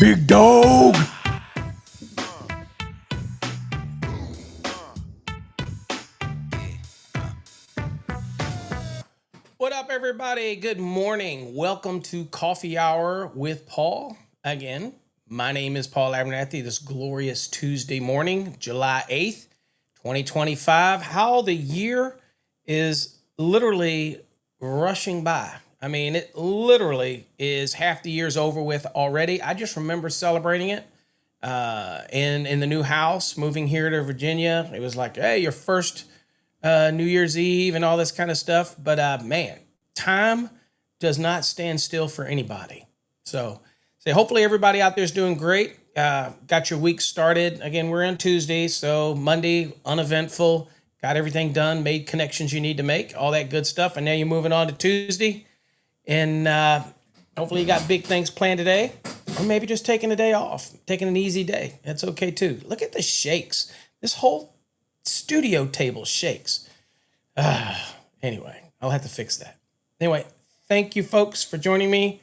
Big dog. What up, everybody? Good morning. Welcome to Coffee Hour with Paul. Again, my name is Paul Abernathy. This glorious Tuesday morning, July 8th, 2025. How the year is literally rushing by. I mean, it literally is half the year's over with already. I just remember celebrating it in the new house, moving here to Virginia. It was like, hey, your first New Year's Eve and all this kind of stuff. But man, time does not stand still for anybody. So hopefully everybody out there is doing great. Got your week started. Again, we're on Tuesday, so Monday, uneventful. Got everything done, made connections you need to make, all that good stuff. And now you're moving on to Tuesday. And hopefully you got big things planned today. Or maybe just taking a day off, taking an easy day. That's okay too. Look at the shakes. This whole studio table shakes. Anyway, I'll have to fix that. Anyway, thank you folks for joining me.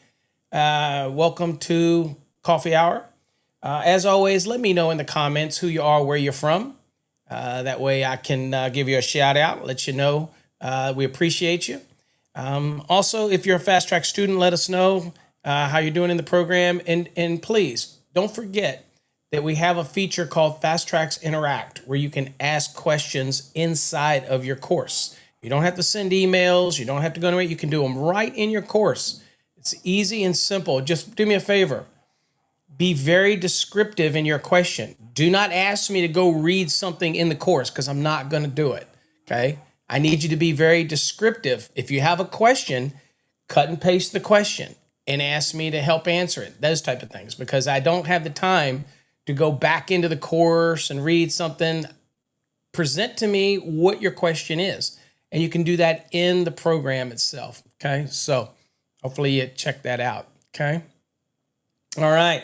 Welcome to Coffee Hour. As always, let me know in the comments who you are, where you're from. That way I can give you a shout out, let you know we appreciate you. Also, if you're a Fast Track student, let us know how you're doing in the program. And please don't forget that we have a feature called Fast Tracks Interact, where you can ask questions inside of your course. You don't have to send emails. You don't have to go to it. You can do them right in your course. It's easy and simple. Just do me a favor. Be very descriptive in your question. Do not ask me to go read something in the course because I'm not going to do it. Okay? I need you to be very descriptive. If you have a question, cut and paste the question and ask me to help answer it. Those type of things, because I don't have the time to go back into the course and read something. Present to me what your question is. And you can do that in the program itself. Okay. So hopefully you check that out. Okay. All right.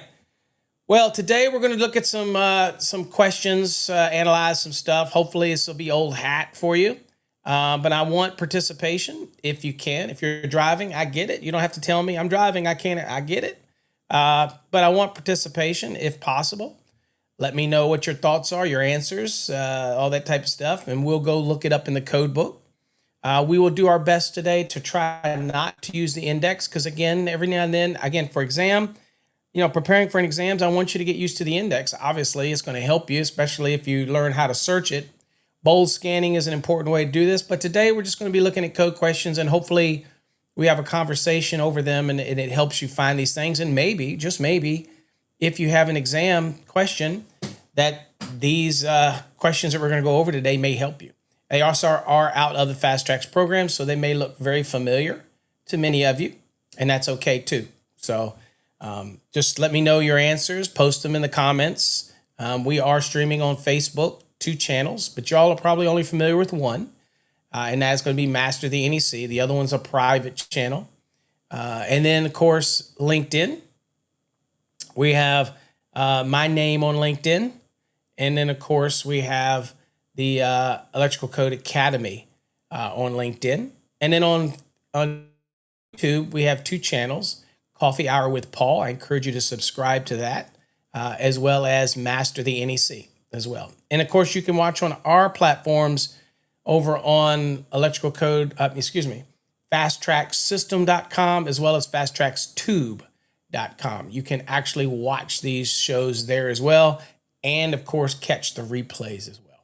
Well, today we're going to look at some questions, analyze some stuff. Hopefully this will be old hat for you. But I want participation if you can. If you're driving, I get it. You don't have to tell me I'm driving. I get it. But I want participation if possible. Let me know what your thoughts are, your answers, all that type of stuff, and we'll go look it up in the code book. We will do our best today to try not to use the index because, again, every now and then, again, for exam, preparing for an exams, I want you to get used to the index. Obviously, it's going to help you, especially if you learn how to search it. Bold scanning is an important way to do this, but today we're just going to be looking at code questions, and hopefully we have a conversation over them and it helps you find these things. And maybe, just maybe, if you have an exam question, that these questions that we're going to go over today may help you. They also are out of the Fast Tracks program, so they may look very familiar to many of you, and that's okay too. So just let me know your answers, post them in the comments. We are streaming on Facebook, 2 channels, but y'all are probably only familiar with one. And that's going to be Master the NEC. The other one's a private channel. And then, of course, LinkedIn. We have my name on LinkedIn. And then, of course, we have the Electrical Code Academy on LinkedIn. And then on YouTube, we have 2 channels, Coffee Hour with Paul. I encourage you to subscribe to that, as well as Master the NEC as well. And, of course, you can watch on our platforms over on fasttracksystem.com as well as fasttrackstube.com. You can actually watch these shows there as well, and of course catch the replays as well.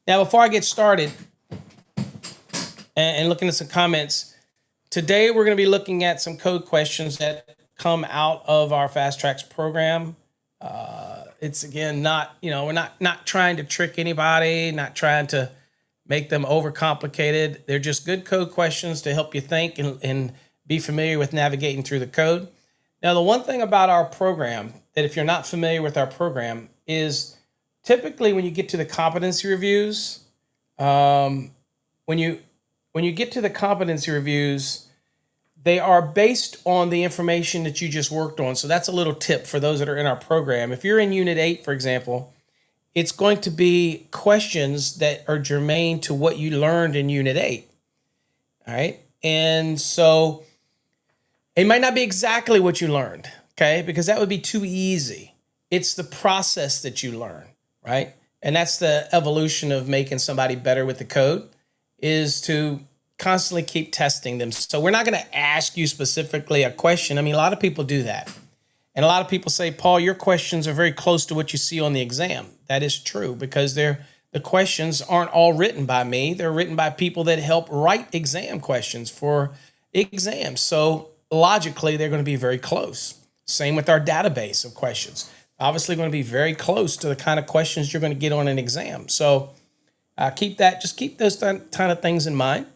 Now, before I get started and looking at some comments, today we're going to be looking at some code questions that come out of our Fast Tracks program. It's again we're not trying to trick anybody, not trying to make them overcomplicated. They're just good code questions to help you think and be familiar with navigating through the code. Now, the one thing about our program that if you're not familiar with our program is typically when you get to the competency reviews, when you get to the competency reviews, they are based on the information that you just worked on. So that's a little tip for those that are in our program. If you're in Unit 8, for example, it's going to be questions that are germane to what you learned in Unit 8. All right. And so it might not be exactly what you learned. okay? Because that would be too easy. It's the process that you learn, right? And that's the evolution of making somebody better with the code, is to constantly keep testing them. So we're not going to ask you specifically a question. I mean, a lot of people do that. And a lot of people say, Paul, your questions are very close to what you see on the exam. That is true, because the questions aren't all written by me. They're written by people that help write exam questions for exams. So logically, they're going to be very close. Same with our database of questions. Obviously going to be very close to the kind of questions you're going to get on an exam. So keep those kind of things in mind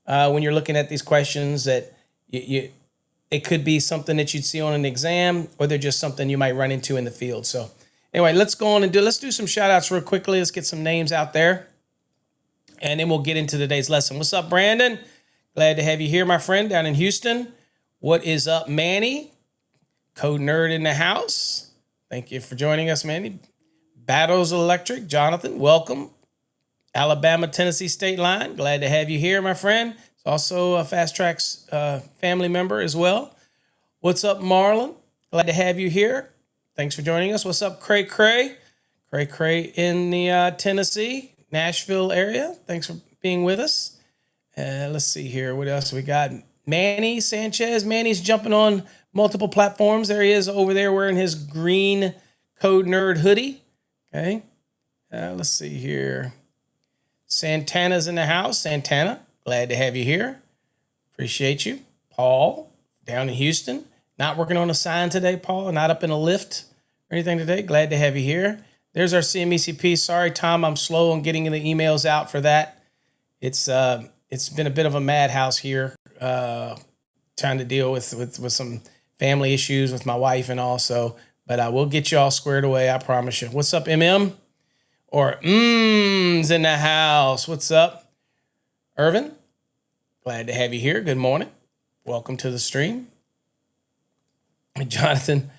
when you're looking at these questions, that it could be something that you'd see on an exam, or they're just something you might run into in the field. So anyway, let's go on and let's do some shout outs real quickly. Let's get some names out there, and then we'll get into today's lesson. What's up, Brandon? Glad to have you here, my friend, down in Houston. What is up, Manny? Code Nerd in the house. Thank you for joining us, Manny. Battles Electric, Jonathan, welcome. Alabama, Tennessee state line. Glad to have you here, my friend. It's also a Fast Tracks family member as well. What's up, Marlon? Glad to have you here. Thanks for joining us. What's up, Cray Cray? Cray Cray in the Tennessee, Nashville area. Thanks for being with us. Let's see here. What else we got? Manny Sanchez. Manny's jumping on multiple platforms. There he is over there wearing his green Code Nerd hoodie. Okay. Let's see here. Santana's in the house. Santana, glad to have you here. Appreciate you. Paul, down in Houston. Not working on a sign today, Paul. Not up in a lift or anything today. Glad to have you here. There's our CMECP. Sorry, Tom, I'm slow on getting the emails out for that. It's been a bit of a madhouse here, trying to deal with some family issues with my wife and all. So, but we'll get you all squared away, I promise you. What's up, MM? Or M's in the house. What's up, Irvin? Glad to have you here. Good morning. Welcome to the stream. Jonathan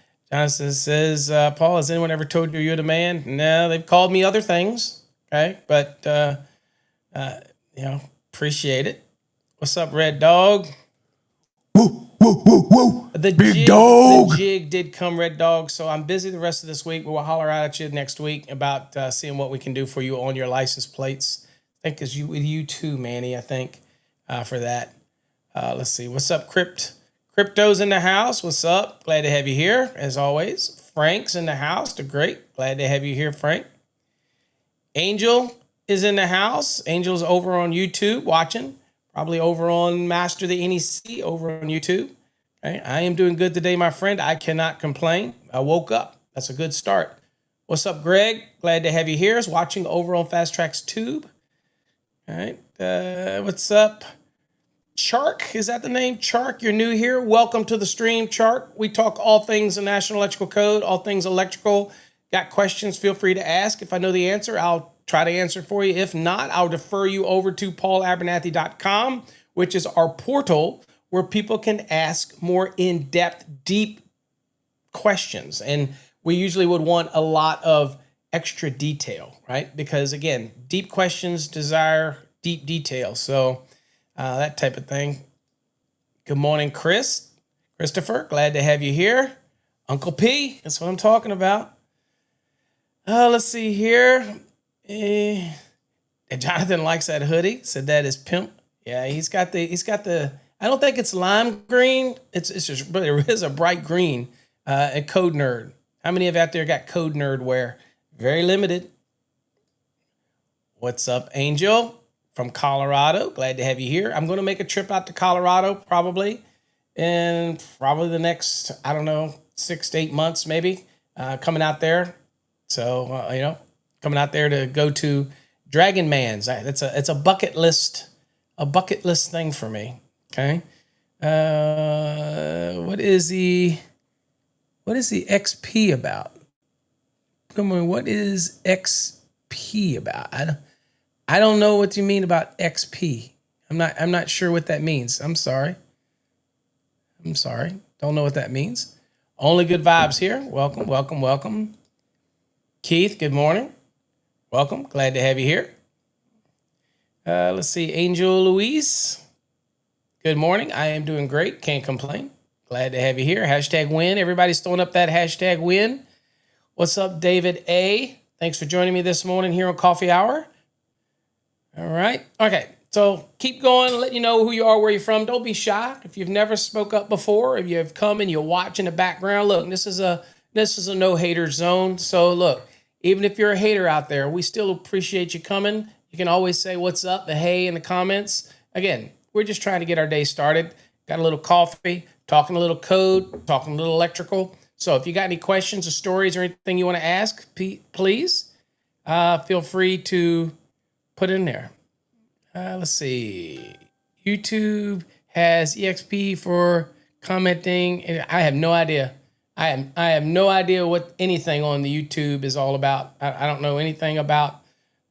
says, Paul, has anyone ever told you you're the man? No, they've called me other things. Okay, but appreciate it. What's up, Red Dog? Woo, woo, woo, woo. Big dog. The jig did come, Red Dog. So I'm busy the rest of this week. We'll holler out at you next week about seeing what we can do for you on your license plates. I think it's with you too, Manny, I think, for that. Let's see. What's up, Crypto's in the house. What's up? Glad to have you here, as always. Frank's in the house. The great. Glad to have you here, Frank. Angel is in the house. Angel's over on YouTube watching. Probably over on Master the NEC over on YouTube. Okay. I am doing good today, my friend. I cannot complain. I woke up. That's a good start. What's up, Greg? Glad to have you here. Is watching over on Fast Tracks Tube. All right. What's up? Chark, is that the name? Chark, you're new here. Welcome to the stream, Chark. We talk all things the National Electrical Code, all things electrical. Got questions, feel free to ask. If I know the answer, I'll try to answer for you. If not, I'll defer you over to paulabernathy.com, which is our portal where people can ask more in-depth, deep questions. And we usually would want a lot of extra detail, right? Because again, deep questions desire deep detail. So that type of thing. Good morning, Christopher. Glad to have you here. Uncle P, that's what I'm talking about. Let's see here. Jonathan likes that hoodie. Said that is pimp. Yeah, he's got the. I don't think it's lime green. It's just, but it is a bright green. A Code Nerd. How many of you out there got Code Nerd wear? Very limited. What's up, Angel? From Colorado. Glad to have you here. I'm going to make a trip out to Colorado probably in the next, 6 to 8 months maybe, coming out there. So, coming out there to go to Dragon Man's. It's a bucket list thing for me. Okay. What is the XP about? Come on, what is XP about? I don't know what you mean about XP. I'm not sure what that means. I'm sorry. Don't know what that means. Only good vibes here. Welcome, welcome, welcome. Keith, good morning. Welcome. Glad to have you here. Let's see. Angel Louise. Good morning. I am doing great. Can't complain. Glad to have you here. Hashtag win. Everybody's throwing up that hashtag win. What's up, David A? Thanks for joining me this morning here on Coffee Hour. All right. Okay. So keep going. Let you know who you are, where you're from. Don't be shy. If you've never spoke up before, if you've come and you're watching the background, look, this is a no hater zone. So look, even if you're a hater out there, we still appreciate you coming. You can always say what's up, the hey in the comments. Again, we're just trying to get our day started. Got a little coffee, talking a little code, talking a little electrical. So if you got any questions or stories or anything you want to ask, please feel free to put in there. Let's see. YouTube has EXP for commenting. I have no idea. I have no idea what anything on the YouTube is all about. I don't know anything about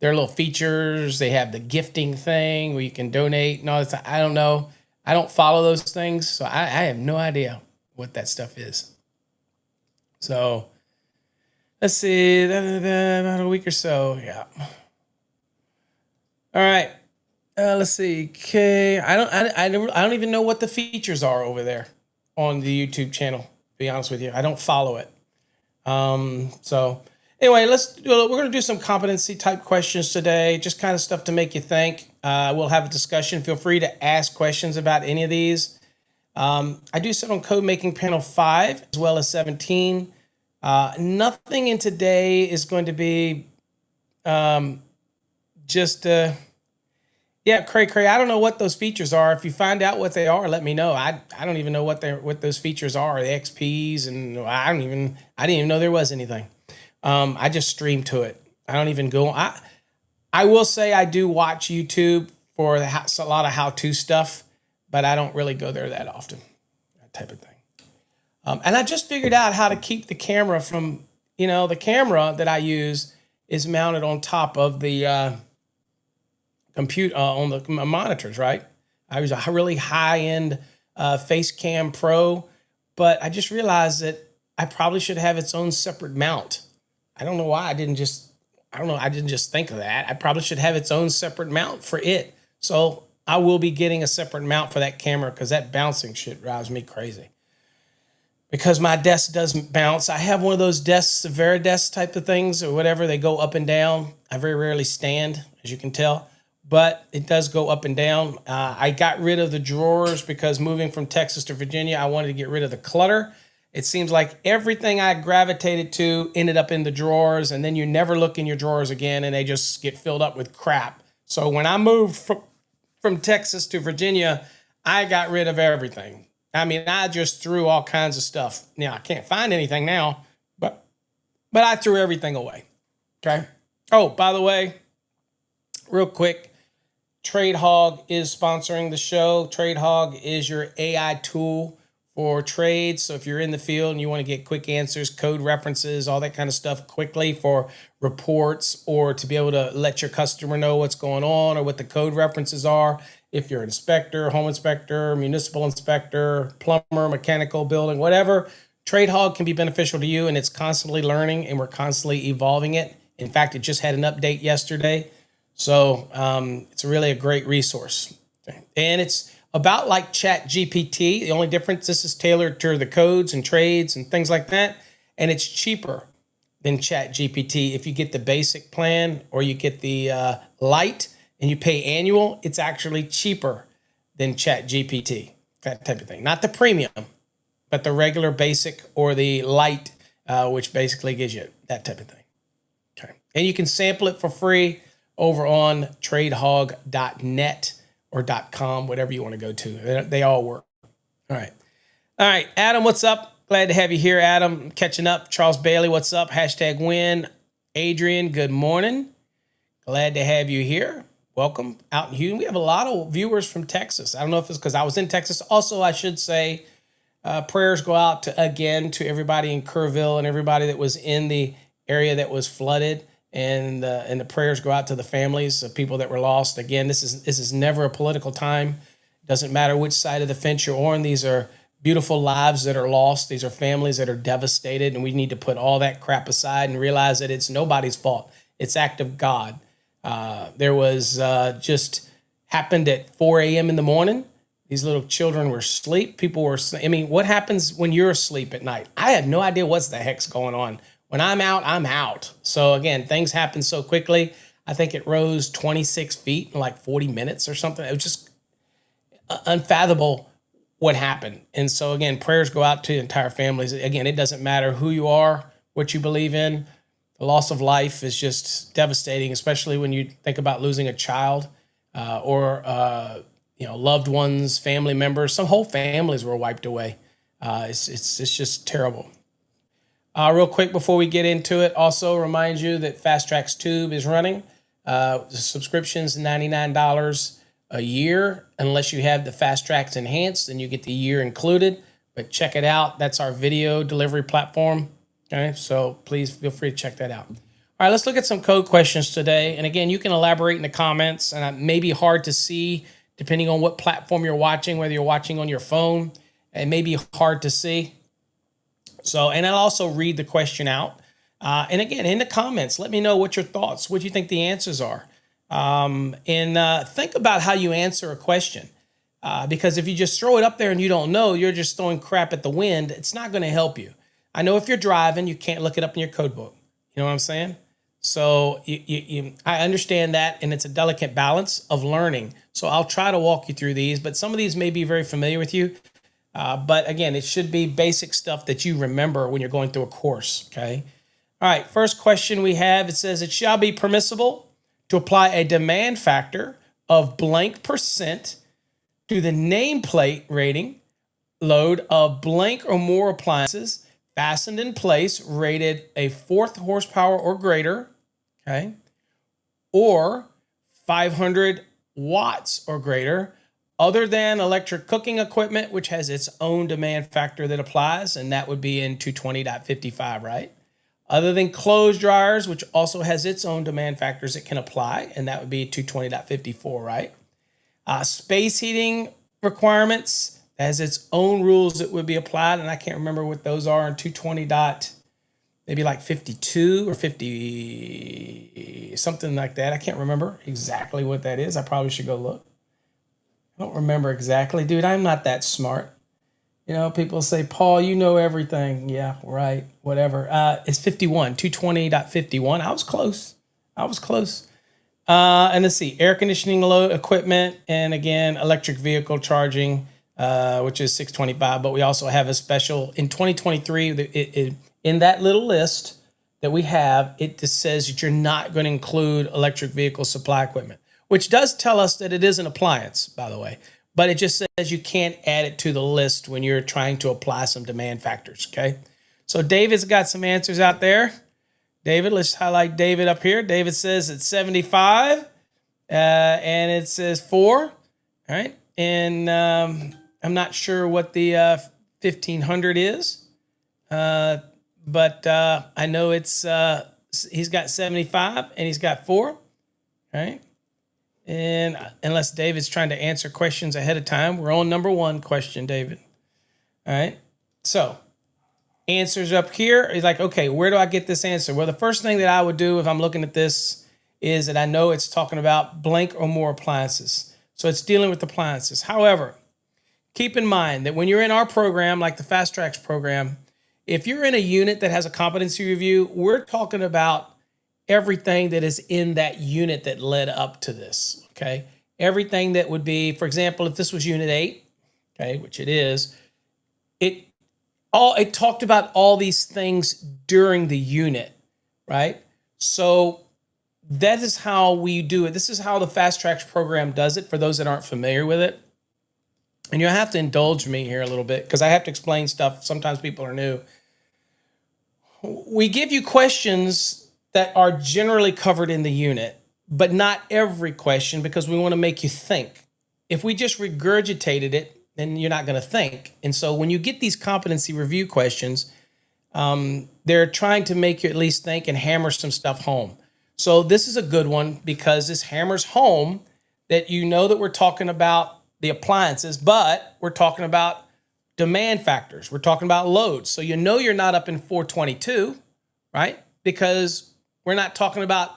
their little features. They have the gifting thing where you can donate and all that. I don't know. I don't follow those things, so I have no idea what that stuff is. So let's see. About a week or so. Yeah. All right. Let's see. Okay, I don't even know what the features are over there on the YouTube channel. To be honest with you, I don't follow it. So anyway, we're going to do some competency type questions today. Just kind of stuff to make you think. We'll have a discussion. Feel free to ask questions about any of these. I do sit on Code Making Panel 5 as well as 17. Nothing in today is going to be yeah, Cray. I don't know what those features are. If you find out what they are, let me know. I don't even know what those features are. The XPs, and I didn't even know there was anything. I just stream to it. I don't even go. I will say I do watch YouTube for a lot of how-to stuff, but I don't really go there that often. That type of thing. And I just figured out how to keep the camera from, the camera that I use is mounted on top of the compute on the monitors, right? I use a really high-end Facecam Pro, but I just realized that I probably should have its own separate mount. I don't know why I didn't just think of that. I probably should have its own separate mount for it. So I will be getting a separate mount for that camera because that bouncing shit drives me crazy. Because my desk doesn't bounce. I have one of those desks, Veridesk type of things or whatever. They go up and down. I very rarely stand, as you can tell. But it does go up and down. I got rid of the drawers because moving from Texas to Virginia, I wanted to get rid of the clutter. It seems like everything I gravitated to ended up in the drawers, and then you never look in your drawers again, and they just get filled up with crap. So when I moved from Texas to Virginia, I got rid of everything. I mean, I just threw all kinds of stuff. Now, I can't find anything now, but I threw everything away. Okay? Oh, by the way, real quick, TradeHog is sponsoring the show. TradeHog is your AI tool for trades. So if you're in the field and you want to get quick answers, code references, all that kind of stuff quickly for reports, or to be able to let your customer know what's going on or what the code references are. If you're an inspector, home inspector, municipal inspector, plumber, mechanical, building, whatever, TradeHog can be beneficial to you, and it's constantly learning and we're constantly evolving it. In fact, it just had an update yesterday. So it's really a great resource. And it's about like ChatGPT. The only difference, this is tailored to the codes and trades and things like that. And it's cheaper than ChatGPT. If you get the basic plan or you get the light and you pay annual, it's actually cheaper than ChatGPT, that type of thing. Not the premium, but the regular basic or the light, which basically gives you that type of thing. Okay. And you can sample it for free over on tradehog.net or .com, whatever you want to go to. They all work. All right, Adam, what's up? Glad to have you here, Adam. Catching up. Charles Bailey, what's up? Hashtag win. Adrian, good morning. Glad to have you here. Welcome out in Houston. We have a lot of viewers from Texas. I don't know if it's because I was in Texas. Also, I should say prayers go out to everybody in Kerrville and everybody that was in the area that was flooded. And the prayers go out to the families of people that were lost. Again, this is never a political time. It doesn't matter which side of the fence you're on. These are beautiful lives that are lost. These are families that are devastated, and we need to put all that crap aside and realize that it's nobody's fault. It's act of God. There was just happened at 4 a.m. in the morning. These little children were asleep. People were, I mean, what happens when you're asleep at night? I have no idea what the heck's going on. When I'm out, I'm out. So again, things happen so quickly. I think it rose 26 feet in like 40 minutes or something. It was just unfathomable what happened. And so again, prayers go out to entire families. Again, it doesn't matter who you are, what you believe in. The loss of life is just devastating, especially when you think about losing a child or loved ones, family members. Some whole families were wiped away. It's just terrible. Real quick before we get into it, also remind you that Fast Tracks Tube is running. The subscription's $99 a year. Unless you have the Fast Tracks Enhanced, then you get the year included. But check it out. That's our video delivery platform. Okay, so please feel free to check that out. All right, let's look at some code questions today. And again, you can elaborate in the comments, and it may be hard to see depending on what platform you're watching, whether you're watching on your phone. It may be hard to see. So, and I'll also read the question out. And again, in the comments, let me know what your thoughts, what you think the answers are. And think about how you answer a question. Because if you just throw it up there and you don't know, you're just throwing crap at the wind. It's not going to help you. I know if you're driving, you can't look it up in your code book. You know what I'm saying? So I understand that, and it's a delicate balance of learning. So I'll try to walk you through these, but some of these may be very familiar with you. But again, it should be basic stuff that you remember when you're going through a course, okay? All right, first question we have, it says, it shall be permissible to apply a demand factor of blank percent to the nameplate rating load of blank or more appliances fastened in place, rated a 4th horsepower or greater, okay, or 500 watts or greater, other than electric cooking equipment, which has its own demand factor that applies, and that would be in 220.55, right? Other than clothes dryers, which also has its own demand factors it can apply, and that would be 220.54, right? Space heating requirements has its own rules that would be applied, and I can't remember what those are in 220. Maybe like 52 or 50, something like that. I can't remember exactly what that is. I probably should go look. I don't remember exactly. Dude, I'm not that smart. You know, people say, Paul, you know everything. Yeah, right, whatever. It's 51, 220.51. I was close. And let's see, air conditioning load equipment, and again, electric vehicle charging, which is 625. But we also have a special in 2023. In that little list that we have, it just says that you're not going to include electric vehicle supply equipment, which does tell us that it is an appliance, by the way. But it just says you can't add it to the list when you're trying to apply some demand factors, okay? So David's got some answers out there. David, let's highlight David up here. David says it's 75, and it says 4, all right? And I'm not sure what the 1500 is, but I know it's he's got 75 and he's got 4, all right? And unless David's trying to answer questions ahead of time, we're on number 1 question, David. All right. So answers up here is like, okay, where do I get this answer? Well, the first thing that I would do if I'm looking at this is that I know it's talking about blank or more appliances. So it's dealing with appliances. However, keep in mind that when you're in our program, like the Fast Tracks program, if you're in a unit that has a competency review, we're talking about everything that is in that unit that led up to this, okay? Everything that would be, for example, if this was Unit 8, okay, which it is, it talked about all these things during the unit, right? So that is how we do it. This is how the Fast Tracks program does it for those that aren't familiar with it. And you'll have to indulge me here a little bit because I have to explain stuff. Sometimes people are new. We give you questions that are generally covered in the unit, but not every question because we want to make you think. If we just regurgitated it, then you're not going to think. And so when you get these competency review questions, they're trying to make you at least think and hammer some stuff home. So this is a good one because this hammers home that you know that we're talking about the appliances, but we're talking about demand factors. We're talking about loads. So you know you're not up in 422, right? Because we're not talking about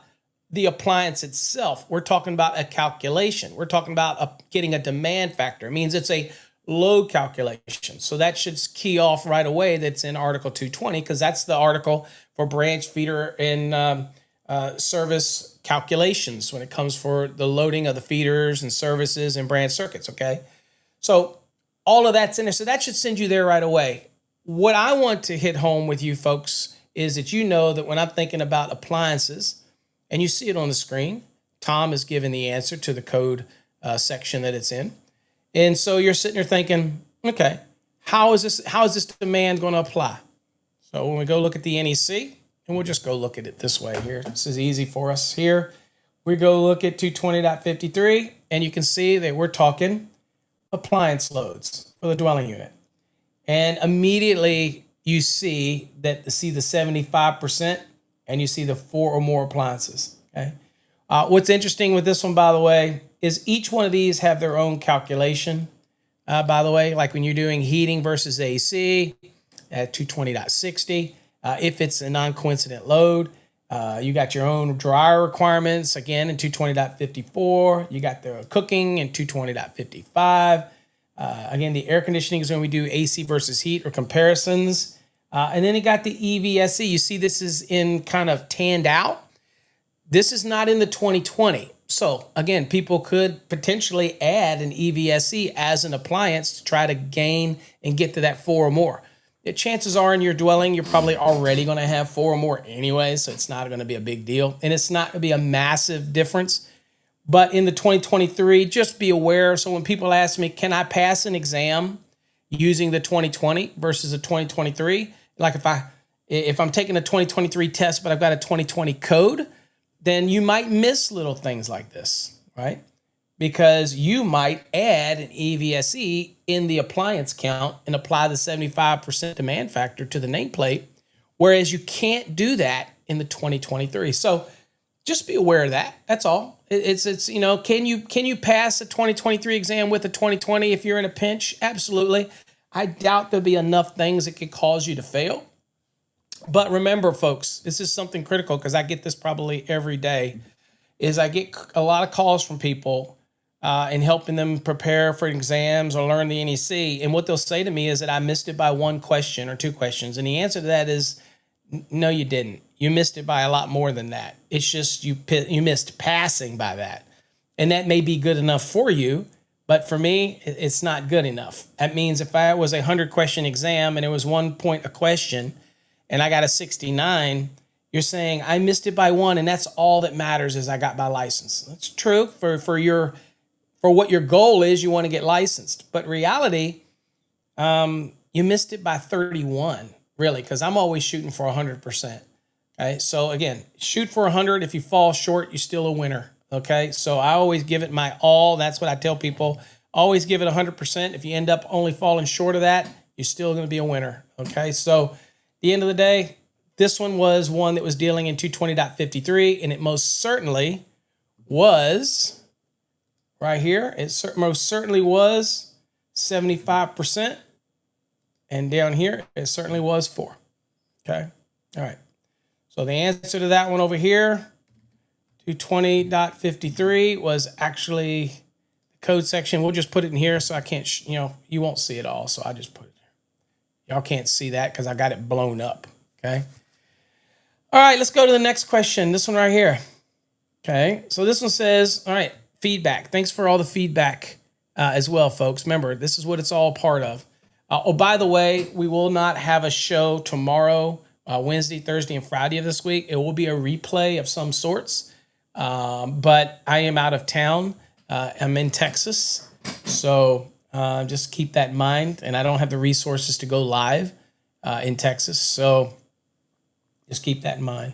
the appliance itself. We're talking about a calculation. We're talking about getting a demand factor. It means it's a load calculation. So that should key off right away that's in Article 220, because that's the article for branch, feeder, and service calculations when it comes for the loading of the feeders and services and branch circuits, okay? So all of that's in there. So that should send you there right away. What I want to hit home with you folks is that you know that when I'm thinking about appliances, and you see it on the screen, Tom is giving the answer to the code section that it's in. And so you're sitting there thinking, okay, how is this demand going to apply? So when we go look at the NEC, and we'll just go look at it this way here. This is easy for us here. We go look at 220.53, and you can see that we're talking appliance loads for the dwelling unit. And immediately you see the 75%, and you see the 4 or more appliances, okay? What's interesting with this one, by the way, is each one of these have their own calculation, by the way, like when you're doing heating versus AC at 220.60. If it's a non-coincident load, you got your own dryer requirements, again, in 220.54. You got the cooking in 220.55. Again, the air conditioning is when we do AC versus heat or comparisons. And then you got the EVSE. You see this is in kind of tanned out. This is not in the 2020. So again, people could potentially add an EVSE as an appliance to try to gain and get to that 4 or more. The chances are in your dwelling, you're probably already going to have 4 or more anyway, so it's not going to be a big deal. And it's not going to be a massive difference. But in the 2023, just be aware. So when people ask me, can I pass an exam using the 2020 versus the 2023? Like if I'm taking a 2023 test, but I've got a 2020 code, then you might miss little things like this, right? Because you might add an EVSE in the appliance count and apply the 75% demand factor to the nameplate, whereas you can't do that in the 2023. So just be aware of that. That's all. It's you know, can you pass a 2023 exam with a 2020 if you're in a pinch? Absolutely. I doubt there'll be enough things that could cause you to fail. But remember, folks, this is something critical because I get this probably every day, is I get a lot of calls from people and helping them prepare for exams or learn the NEC. And what they'll say to me is that I missed it by 1 question or 2 questions. And the answer to that is, no, you didn't. You missed it by a lot more than that. It's just you missed passing by that. And that may be good enough for you, but for me, it's not good enough. That means if I was a 100-question exam and it was 1 point a question and I got a 69, you're saying I missed it by 1, and that's all that matters is I got my license. That's true for what your goal is. You want to get licensed, but reality, you missed it by 31, really, because I'm always shooting for 100%. Okay, so again, shoot for 100. If you fall short, you're still a winner. Okay, so I always give it my all. That's what I tell people. Always give it 100%. If you end up only falling short of that, you're still going to be a winner. Okay, so at the end of the day, this one was one that was dealing in 220.53, and it most certainly was right here. It most certainly was 75%, and down here, it certainly was 4. Okay, all right. So the answer to that one over here, 220.53, was actually the code section. We'll just put it in here so I can't, you won't see it all. So I just put it there. Y'all can't see that because I got it blown up. Okay. All right, let's go to the next question. This one right here. Okay. So this one says, all right, feedback. Thanks for all the feedback as well, folks. Remember, this is what it's all part of. Oh, by the way, we will not have a show tomorrow, Wednesday, Thursday, and Friday of this week. It will be a replay of some sorts, but I am out of town. I'm in Texas, so just keep that in mind. And I don't have the resources to go live in Texas, so just keep that in mind.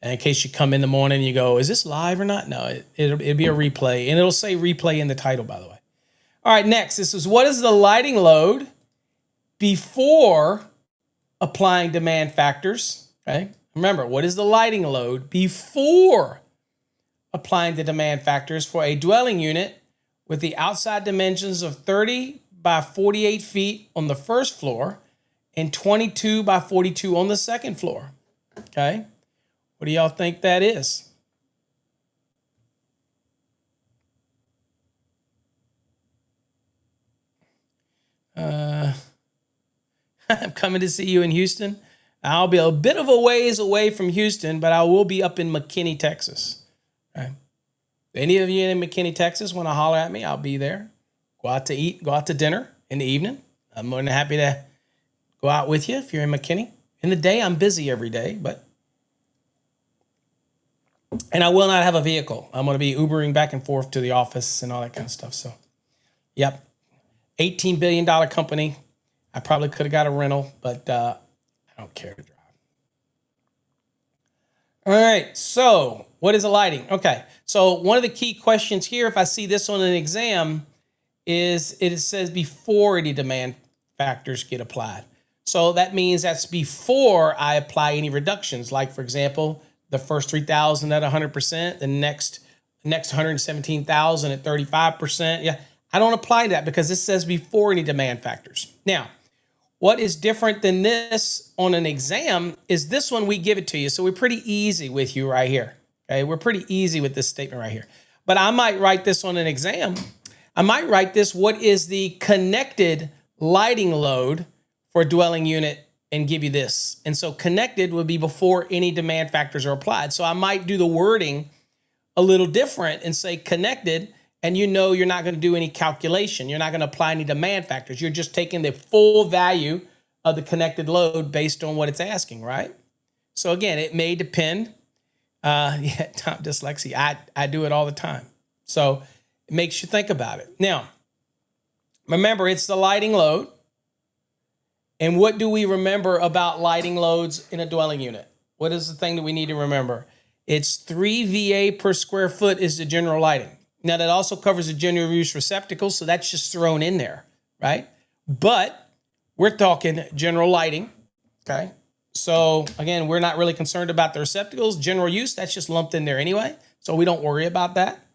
And in case you come in the morning and you go, is this live or not? No, it'll be a replay, and it'll say replay in the title, by the way. All right, next, this is what is the lighting load before applying demand factors, okay? Remember, what is the lighting load before applying the demand factors for a dwelling unit with the outside dimensions of 30 by 48 feet on the first floor and 22 by 42 on the second floor, okay? What do y'all think that is? I'm coming to see you in Houston. I'll be a bit of a ways away from Houston, but I will be up in McKinney, Texas. Okay. Any of you in McKinney, Texas want to holler at me, I'll be there. Go out to eat, go out to dinner in the evening. I'm more than happy to go out with you if you're in McKinney. In the day, I'm busy every day, and I will not have a vehicle. I'm going to be Ubering back and forth to the office and all that kind of stuff. So, yep. $18 billion company. I probably could have got a rental, but I don't care to drive. All right. So what is a lighting? Okay. So one of the key questions here, if I see this on an exam, is it says before any demand factors get applied. So that means that's before I apply any reductions. Like, for example, the first 3,000 at 100%, the next 117,000 at 35%. Yeah, I don't apply that because this says before any demand factors. Now, what is different than this on an exam is this one we give it to you. So we're pretty easy with you right here. Okay, we're pretty easy with this statement right here. But I might write this on an exam. I might write this, what is the connected lighting load for a dwelling unit, and give you this. And so connected would be before any demand factors are applied. So I might do the wording a little different and say connected, and you know you're not going to do any calculation. You're not going to apply any demand factors. You're just taking the full value of the connected load based on what it's asking, right? So again, it may depend. Dyslexia, I do it all the time. So it makes you think about it. Now, remember, it's the lighting load. And what do we remember about lighting loads in a dwelling unit? What is the thing that we need to remember? It's 3 VA per square foot is the general lighting. Now, that also covers the general use receptacles, so that's just thrown in there, right? But we're talking general lighting, okay? So, again, we're not really concerned about the receptacles. General use, that's just lumped in there anyway, so we don't worry about that.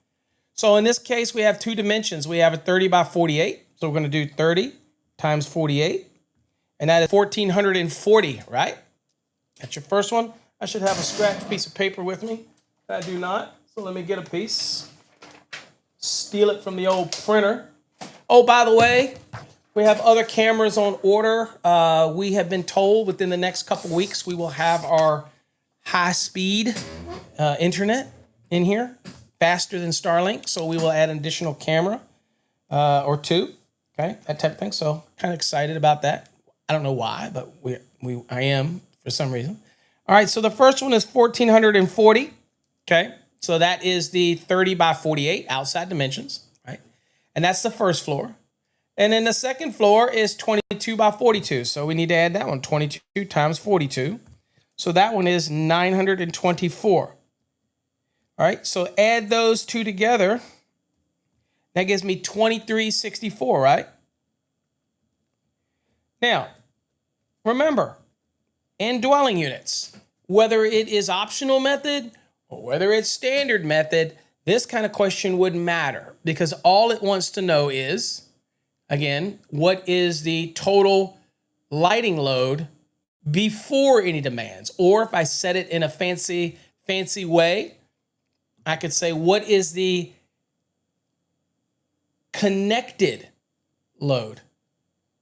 So, in this case, we have two dimensions. We have a 30 by 48, so we're going to do 30 times 48. And that is 1,440, right? That's your first one. I should have a scratch piece of paper with me. I do not. So let me get a piece. Steal it from the old printer. Oh, by the way, we have other cameras on order. We have been told within the next couple weeks we will have our high-speed internet in here, faster than Starlink. So we will add an additional camera or two, okay, that type of thing. So kind of excited about that. I don't know why, but I am for some reason. All right, so the first one is 1,440. Okay, so that is the 30 by 48 outside dimensions, right? And that's the first floor. And then the second floor is 22 by 42. So we need to add that one, 22 times 42. So that one is 924. All right, so add those two together. That gives me 2,364, right? Now, remember, in dwelling units, whether it is optional method or whether it's standard method, this kind of question wouldn't matter because all it wants to know is, again, what is the total lighting load before any demands? Or if I set it in a fancy way, I could say, what is the connected load?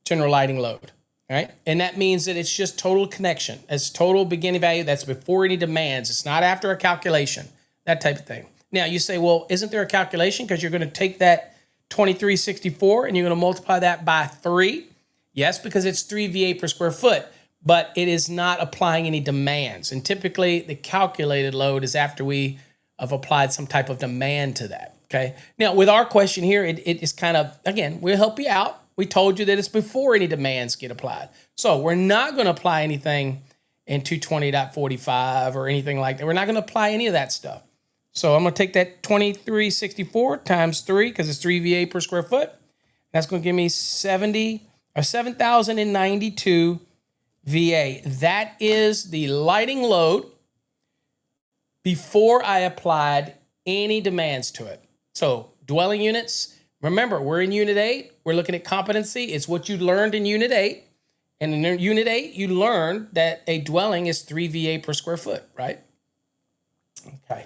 General lighting load, all right? And that means that it's just total connection. It's total beginning value. That's before any demands. It's not after a calculation, that type of thing. Now, you say, well, isn't there a calculation? Because you're going to take that 2,364 and you're going to multiply that by 3. Yes, because it's 3 VA per square foot, but it is not applying any demands. And typically, the calculated load is after we have applied some type of demand to that, okay? Now, with our question here, it is kind of, again, we'll help you out. We told you that it's before any demands get applied. So we're not going to apply anything in 220.45 or anything like that. We're not going to apply any of that stuff. So I'm going to take that 2,364 times 3 because it's 3 VA per square foot. That's going to give me 7,092 VA. That is the lighting load before I applied any demands to it. So dwelling units, remember, we're in Unit 8. We're looking at competency. It's what you learned in Unit 8. And in Unit 8, you learned that a dwelling is 3 VA per square foot, right? Okay.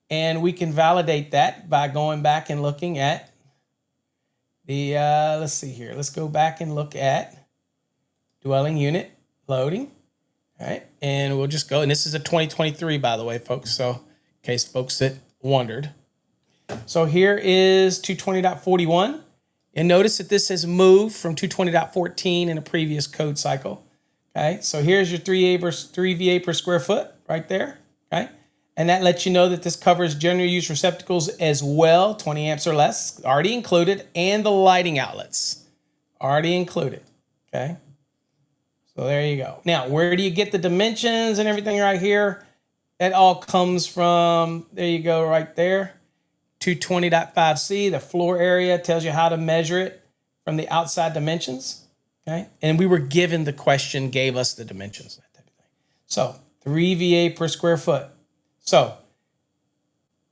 And we can validate that by going back and looking at the, let's see here. Let's go back and look at dwelling unit loading. All right, and we'll just go. And this is a 2023, by the way, folks. So in case folks that wondered. So here is 220.41. And notice that this has moved from 220.14 in a previous code cycle. Okay, so here's your 3 VA per square foot right there. Okay, and that lets you know that this covers general use receptacles as well, 20 amps or less, already included, and the lighting outlets, already included. Okay, so there you go. Now, where do you get the dimensions and everything right here? That all comes from, there you go, right there. 220.5C, the floor area tells you how to measure it from the outside dimensions. Okay, and we were given the question, gave us the dimensions, that type of thing. So 3 VA per square foot. So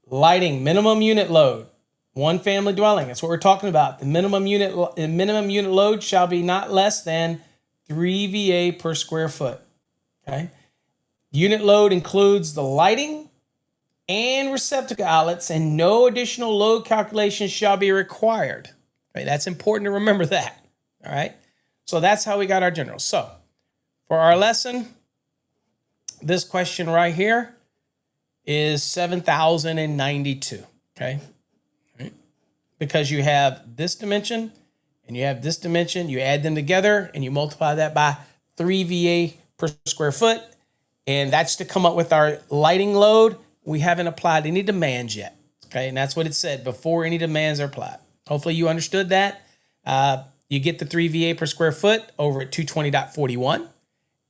lighting, minimum unit load, one family dwelling. That's what we're talking about. The minimum unit load shall be not less than 3 VA per square foot. Okay, unit load includes the lighting and receptacle outlets, and no additional load calculations shall be required. Okay, that's important to remember that. All right. So that's how we got our general. So for our lesson, this question right here is 7,092. Okay. Right. Because you have this dimension and you have this dimension, you add them together and you multiply that by 3 VA per square foot. And that's to come up with our lighting load. We haven't applied any demands yet. Okay. And that's what it said before any demands are applied. Hopefully you understood that. You get the 3 VA per square foot over at 220.41.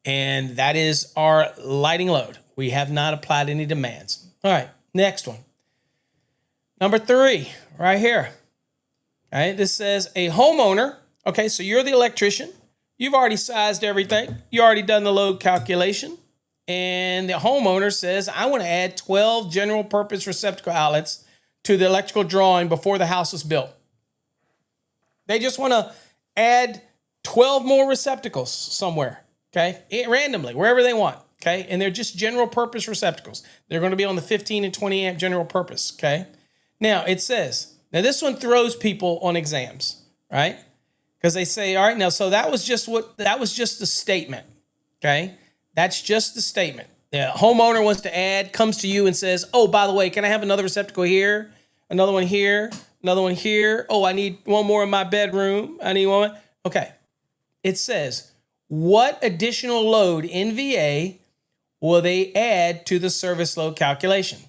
And that is our lighting load. We have not applied any demands. All right, next one. Number 3, right here. All right, this says a homeowner. Okay, so you're the electrician. You've already sized everything. You already done the load calculation. And the homeowner says, I want to add 12 general purpose receptacle outlets to the electrical drawing before the house was built. They just want to add 12 more receptacles somewhere, okay? Randomly, wherever they want, okay? And they're just general purpose receptacles. They're going to be on the 15 and 20 amp general purpose, okay? Now, it says, now this one throws people on exams, right? Because they say, all right, now, so that was just the statement, okay? That's just the statement. The homeowner wants to add, comes to you and says, oh, by the way, can I have another receptacle here, another one here, another one here? Oh, I need one more in my bedroom. I need one. Okay. It says, what additional load in VA will they add to the service load calculation?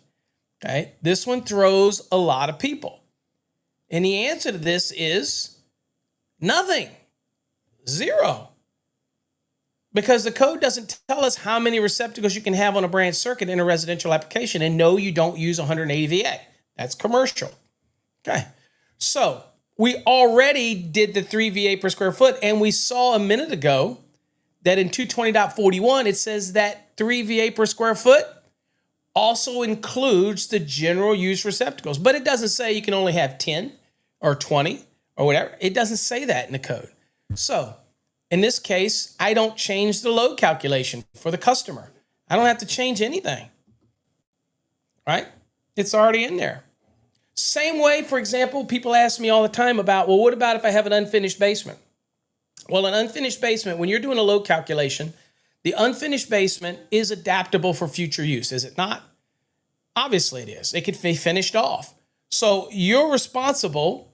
Okay. This one throws a lot of people. And the answer to this is nothing. 0. Because the code doesn't tell us how many receptacles you can have on a branch circuit in a residential application. And no, you don't use 180 VA. That's commercial. Okay. So we already did the 3 VA per square foot. And we saw a minute ago that in 220.41, it says that 3 VA per square foot also includes the general use receptacles. But it doesn't say you can only have 10 or 20 or whatever. It doesn't say that in the code. So in this case, I don't change the load calculation for the customer. I don't have to change anything, right? It's already in there. Same way, for example, people ask me all the time about, well, what about if I have an unfinished basement? Well, an unfinished basement, when you're doing a load calculation, the unfinished basement is adaptable for future use, is it not? Obviously it is. It could be finished off. So you're responsible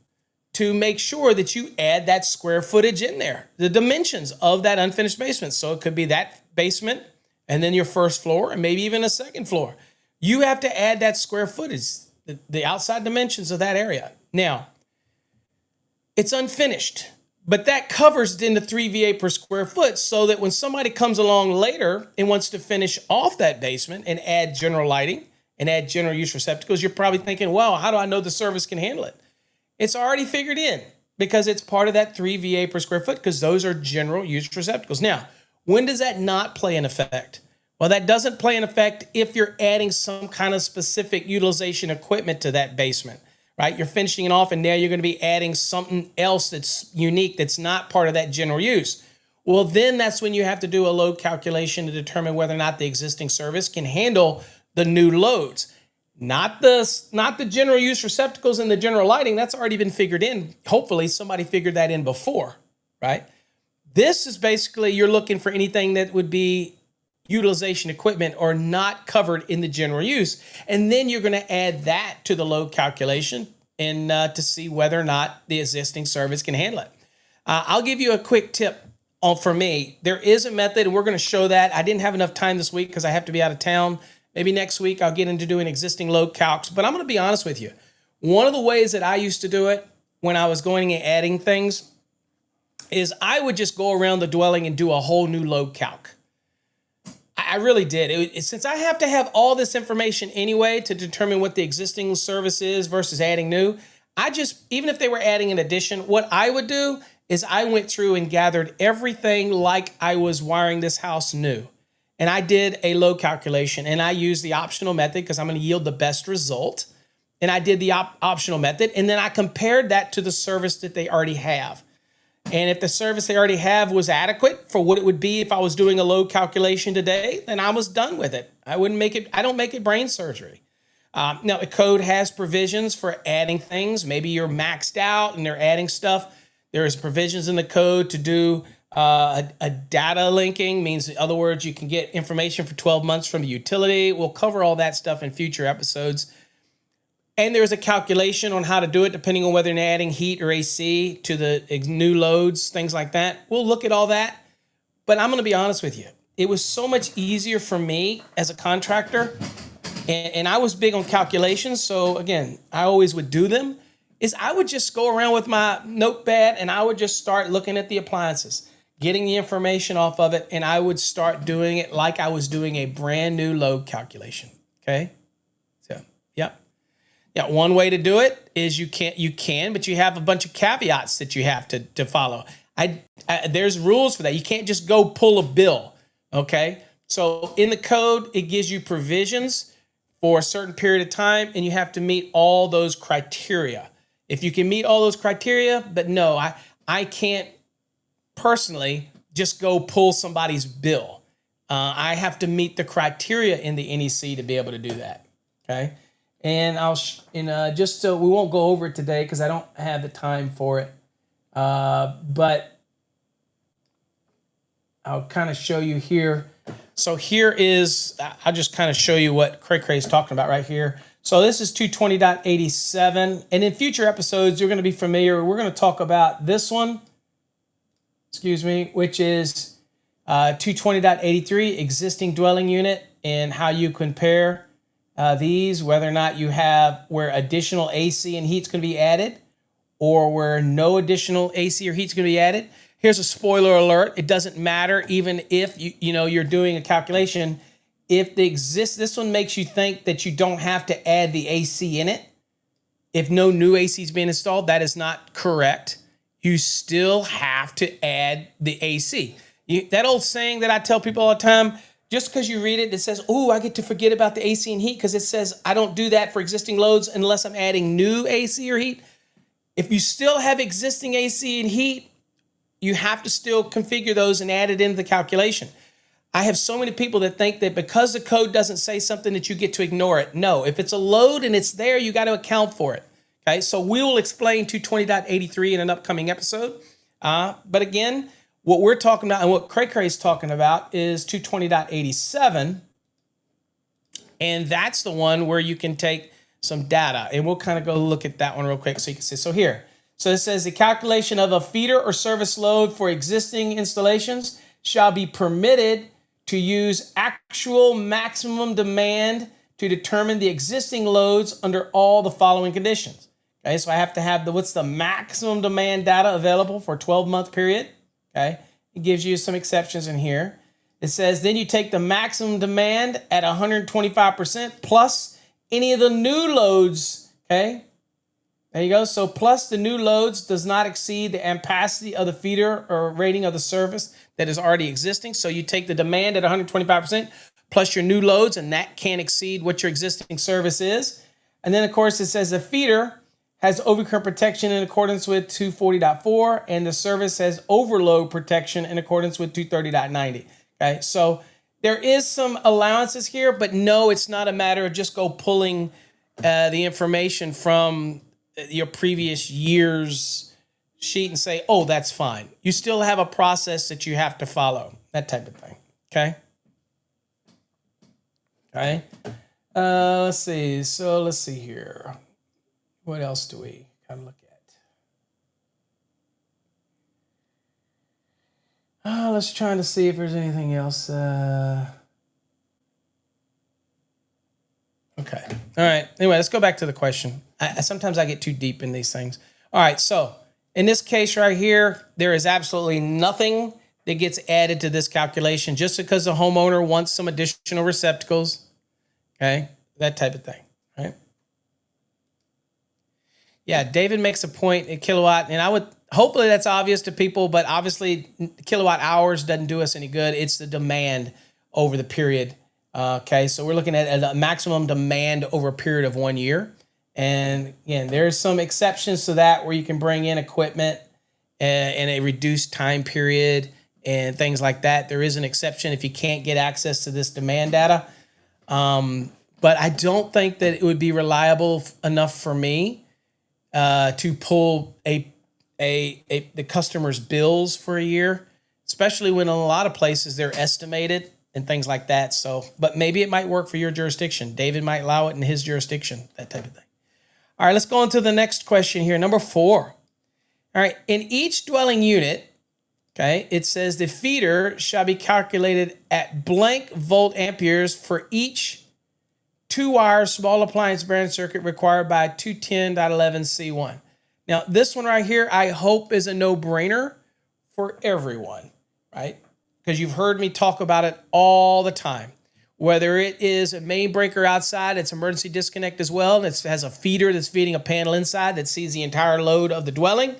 to make sure that you add that square footage in there, the dimensions of that unfinished basement. So it could be that basement and then your first floor and maybe even a second floor. You have to add that square footage, the outside dimensions of that area. Now, it's unfinished, but that covers it in the 3 VA per square foot so that when somebody comes along later and wants to finish off that basement and add general lighting and add general use receptacles, you're probably thinking, well, how do I know the service can handle it? It's already figured in because it's part of that 3 VA per square foot because those are general use receptacles. Now, when does that not play in effect? Well, that doesn't play in effect if you're adding some kind of specific utilization equipment to that basement, right? You're finishing it off and now you're going to be adding something else that's unique that's not part of that general use. Well, then that's when you have to do a load calculation to determine whether or not the existing service can handle the new loads. Not the general use receptacles and the general lighting. That's already been figured in. Hopefully somebody figured that in before, right? This is basically you're looking for anything that would be utilization equipment or not covered in the general use. And then you're going to add that to the load calculation and to see whether or not the existing service can handle it. I'll give you a quick tip for me. There is a method, and we're going to show that. I didn't have enough time this week because I have to be out of town. Maybe next week I'll get into doing existing load calcs, but I'm going to be honest with you. One of the ways that I used to do it when I was going and adding things is I would just go around the dwelling and do a whole new load calc. I really did. Since I have to have all this information anyway to determine what the existing service is versus adding new, even if they were adding an addition, what I would do is I went through and gathered everything like I was wiring this house new. And I did a load calculation, and I used the optional method because I'm going to yield the best result. And I did the optional method, and then I compared that to the service that they already have. And if the service they already have was adequate for what it would be if I was doing a load calculation today, then I was done with it. I don't make it brain surgery. Now, the code has provisions for adding things. Maybe you're maxed out and they're adding stuff. There's provisions in the code to do a data linking, means in other words, you can get information for 12 months from the utility. We'll cover all that stuff in future episodes. And there's a calculation on how to do it depending on whether you're adding heat or AC to the new loads, things like that. We'll look at all that. But I'm going to be honest with you. It was so much easier for me as a contractor. And I was big on calculations. So again, I always would do them. Is I would just go around with my notepad and I would just start looking at the appliances, getting the information off of it. And I would start doing it like I was doing a brand new load calculation. Okay. So, yep. Yeah, one way to do it is you can, but you have a bunch of caveats that you have to follow. There's rules for that. You can't just go pull a bill, okay? So in the code, it gives you provisions for a certain period of time, and you have to meet all those criteria. If you can meet all those criteria, but no, I can't personally just go pull somebody's bill. I have to meet the criteria in the NEC to be able to do that, okay? And just so we won't go over it today because I don't have the time for it. But I'll kind of show you here. So I'll just kind of show you what Cray Cray is talking about right here. So this is 220.87. And in future episodes, you're going to be familiar. We're going to talk about this one, which is 220.83, existing dwelling unit, and how you compare these, whether or not you have where additional AC and heat's going to be added or where no additional AC or heat's going to be added. Here's a spoiler alert. It doesn't matter even if you're doing a calculation. If this one makes you think that you don't have to add the AC in it. If no new AC is being installed, that is not correct. You still have to add the AC. That old saying that I tell people all the time, just because you read it says, oh, I get to forget about the AC and heat because it says I don't do that for existing loads unless I'm adding new AC or heat. If you still have existing AC and heat, you have to still configure those and add it into the calculation. I have so many people that think that because the code doesn't say something that you get to ignore it. No, if it's a load and it's there, you got to account for it. Okay, so we will explain 220.83 in an upcoming episode. But again, what we're talking about and what Cray Cray is talking about is 220.87. And that's the one where you can take some data. And we'll kind of go look at that one real quick so you can see. So here, so it says the calculation of a feeder or service load for existing installations shall be permitted to use actual maximum demand to determine the existing loads under all the following conditions. Okay, so I have to have what's the maximum demand data available for a 12-month period. Okay, it gives you some exceptions in here. It says then you take the maximum demand at 125% plus any of the new loads. Okay, there you go. So plus the new loads does not exceed the ampacity of the feeder or rating of the service that is already existing. So you take the demand at 125% plus your new loads, and that can't exceed what your existing service is. And then, of course, it says the feeder has overcurrent protection in accordance with 240.4, and the service has overload protection in accordance with 230.90. Okay, so there is some allowances here, but no, it's not a matter of just go pulling the information from your previous year's sheet and say, oh, that's fine. You still have a process that you have to follow, that type of thing. Okay. Okay. Let's see. So let's see here. What else do we gotta look at? Let's try to see if there's anything else. Okay. All right. Anyway, let's go back to the question. Sometimes I get too deep in these things. All right. So in this case right here, there is absolutely nothing that gets added to this calculation just because the homeowner wants some additional receptacles. Okay. That type of thing. Right. Yeah. David makes a point at kilowatt, and I would hopefully that's obvious to people, but obviously kilowatt hours doesn't do us any good. It's the demand over the period. Okay, so we're looking at a maximum demand over a period of 1 year. And again, there's some exceptions to that where you can bring in equipment in a reduced time period and things like that. There is an exception if you can't get access to this demand data. But I don't think that it would be reliable enough for me to pull the customer's bills for a year, especially when in a lot of places they're estimated and things like that. So, but maybe it might work for your jurisdiction. David might allow it in his jurisdiction, that type of thing. All right, let's go on to the next question here. Number 4. All right, in each dwelling unit, okay, it says the feeder shall be calculated at blank volt amperes for each 2-wire small appliance bearing circuit required by 210.11c1. Now, this one right here, I hope is a no-brainer for everyone, right? Because you've heard me talk about it all the time. Whether it is a main breaker outside, it's emergency disconnect as well, and it has a feeder that's feeding a panel inside that sees the entire load of the dwelling,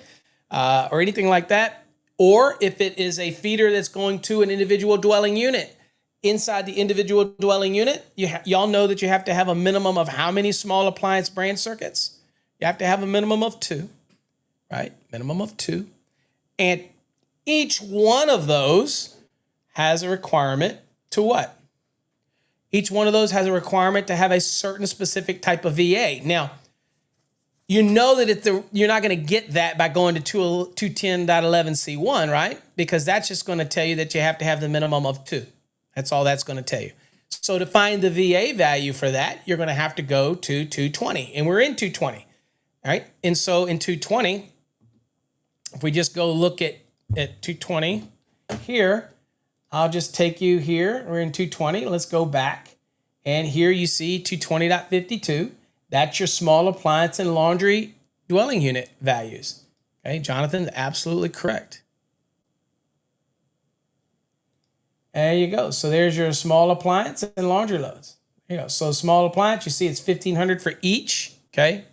or anything like that. Or if it is a feeder that's going to an individual dwelling unit. Inside the individual dwelling unit, y'all know that you have to have a minimum of how many small appliance branch circuits? You have to have a minimum of 2, right? Minimum of 2. And each one of those has a requirement to what? Each one of those has a requirement to have a certain specific type of VA. Now, you know that you're not going to get that by going to 210.11c1, right? Because that's just going to tell you that you have to have the minimum of 2. That's all that's going to tell you. So to find the VA value for that, you're going to have to go to 220. And we're in 220, all right? And so in 220, if we just go look at 220 here, I'll just take you here. We're in 220. Let's go back. And here you see 220.52. That's your small appliance and laundry dwelling unit values. Okay, Jonathan's absolutely correct. There you go. So there's your small appliance and laundry loads. There you go. So small appliance, you see it's 1,500 for each. Okay.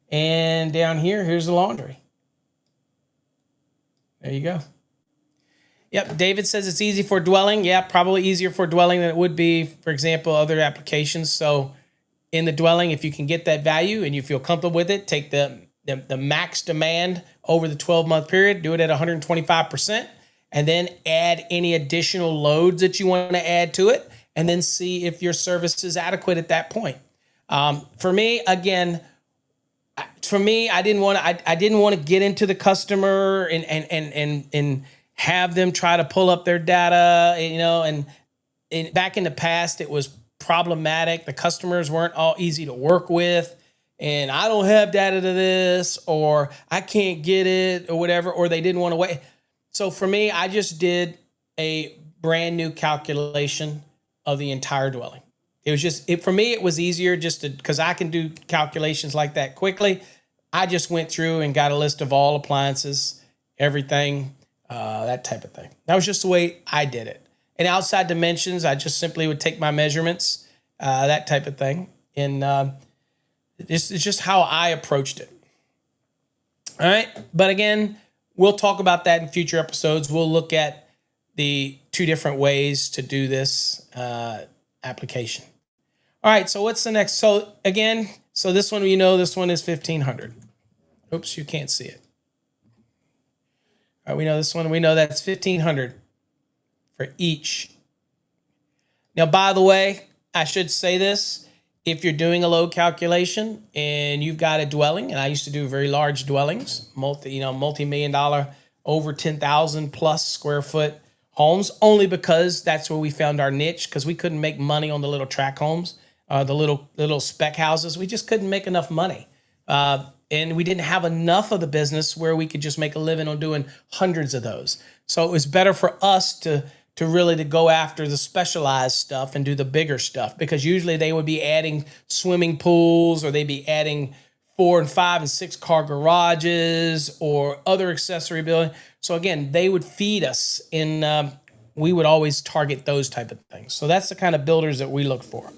And down here, here's the laundry. There you go. Yep, David says it's easy for dwelling. Yeah, probably easier for dwelling than it would be, for example, other applications. So in the dwelling, if you can get that value and you feel comfortable with it, take the max demand over the 12-month period, do it at 125%, and then add any additional loads that you want to add to it, and then see if your service is adequate at that point. For me, again, I didn't want to get into the customer and have them try to pull up their data, and back in the past, it was problematic. The customers weren't all easy to work with, and I don't have data to this, or I can't get it, or whatever, or they didn't want to wait. So for me, I just did a brand new calculation of the entire dwelling. It was just, for me, it was easier because I can do calculations like that quickly. I just went through and got a list of all appliances, everything, that type of thing. That was just the way I did it. And outside dimensions, I just simply would take my measurements, that type of thing. And it's just how I approached it. All right. But again, we'll talk about that in future episodes. We'll look at the 2 different ways to do this application. All right. So what's the next? So again, this one, this one is 1,500. Oops, you can't see it. All right, we know this one. We know that's 1,500 for each. Now, by the way, I should say this. if you're doing a load calculation and you've got a dwelling, and I used to do very large dwellings, multi-million dollar, over 10,000 plus square foot homes, only because that's where we found our niche, because we couldn't make money on the little tract homes, the little spec houses. We just couldn't make enough money. And we didn't have enough of the business where we could just make a living on doing hundreds of those. So it was better for us to really to go after the specialized stuff and do the bigger stuff, because usually they would be adding swimming pools, or they'd be adding 4 and 5 and 6 car garages or other accessory building. So again, they would feed us we would always target those type of things. So that's the kind of builders that we look for,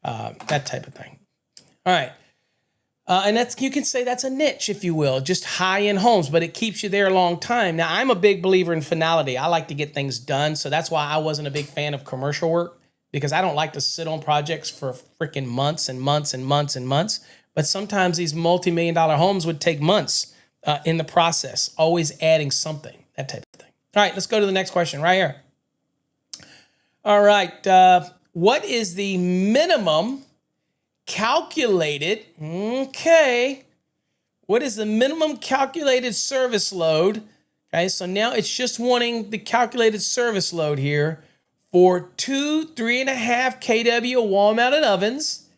that type of thing. All right. And you can say that's a niche, if you will, just high-end homes, but it keeps you there a long time. Now, I'm a big believer in finality. I like to get things done. So that's why I wasn't a big fan of commercial work, because I don't like to sit on projects for freaking months and months and months and months. But sometimes these multi-million dollar homes would take months in the process, always adding something, that type of thing. All right, let's go to the next question right here. All right, what is the minimum calculated, what is the minimum calculated service load? Okay, so now it's just wanting the calculated service load here for 2 3.5 kW wall-mounted ovens.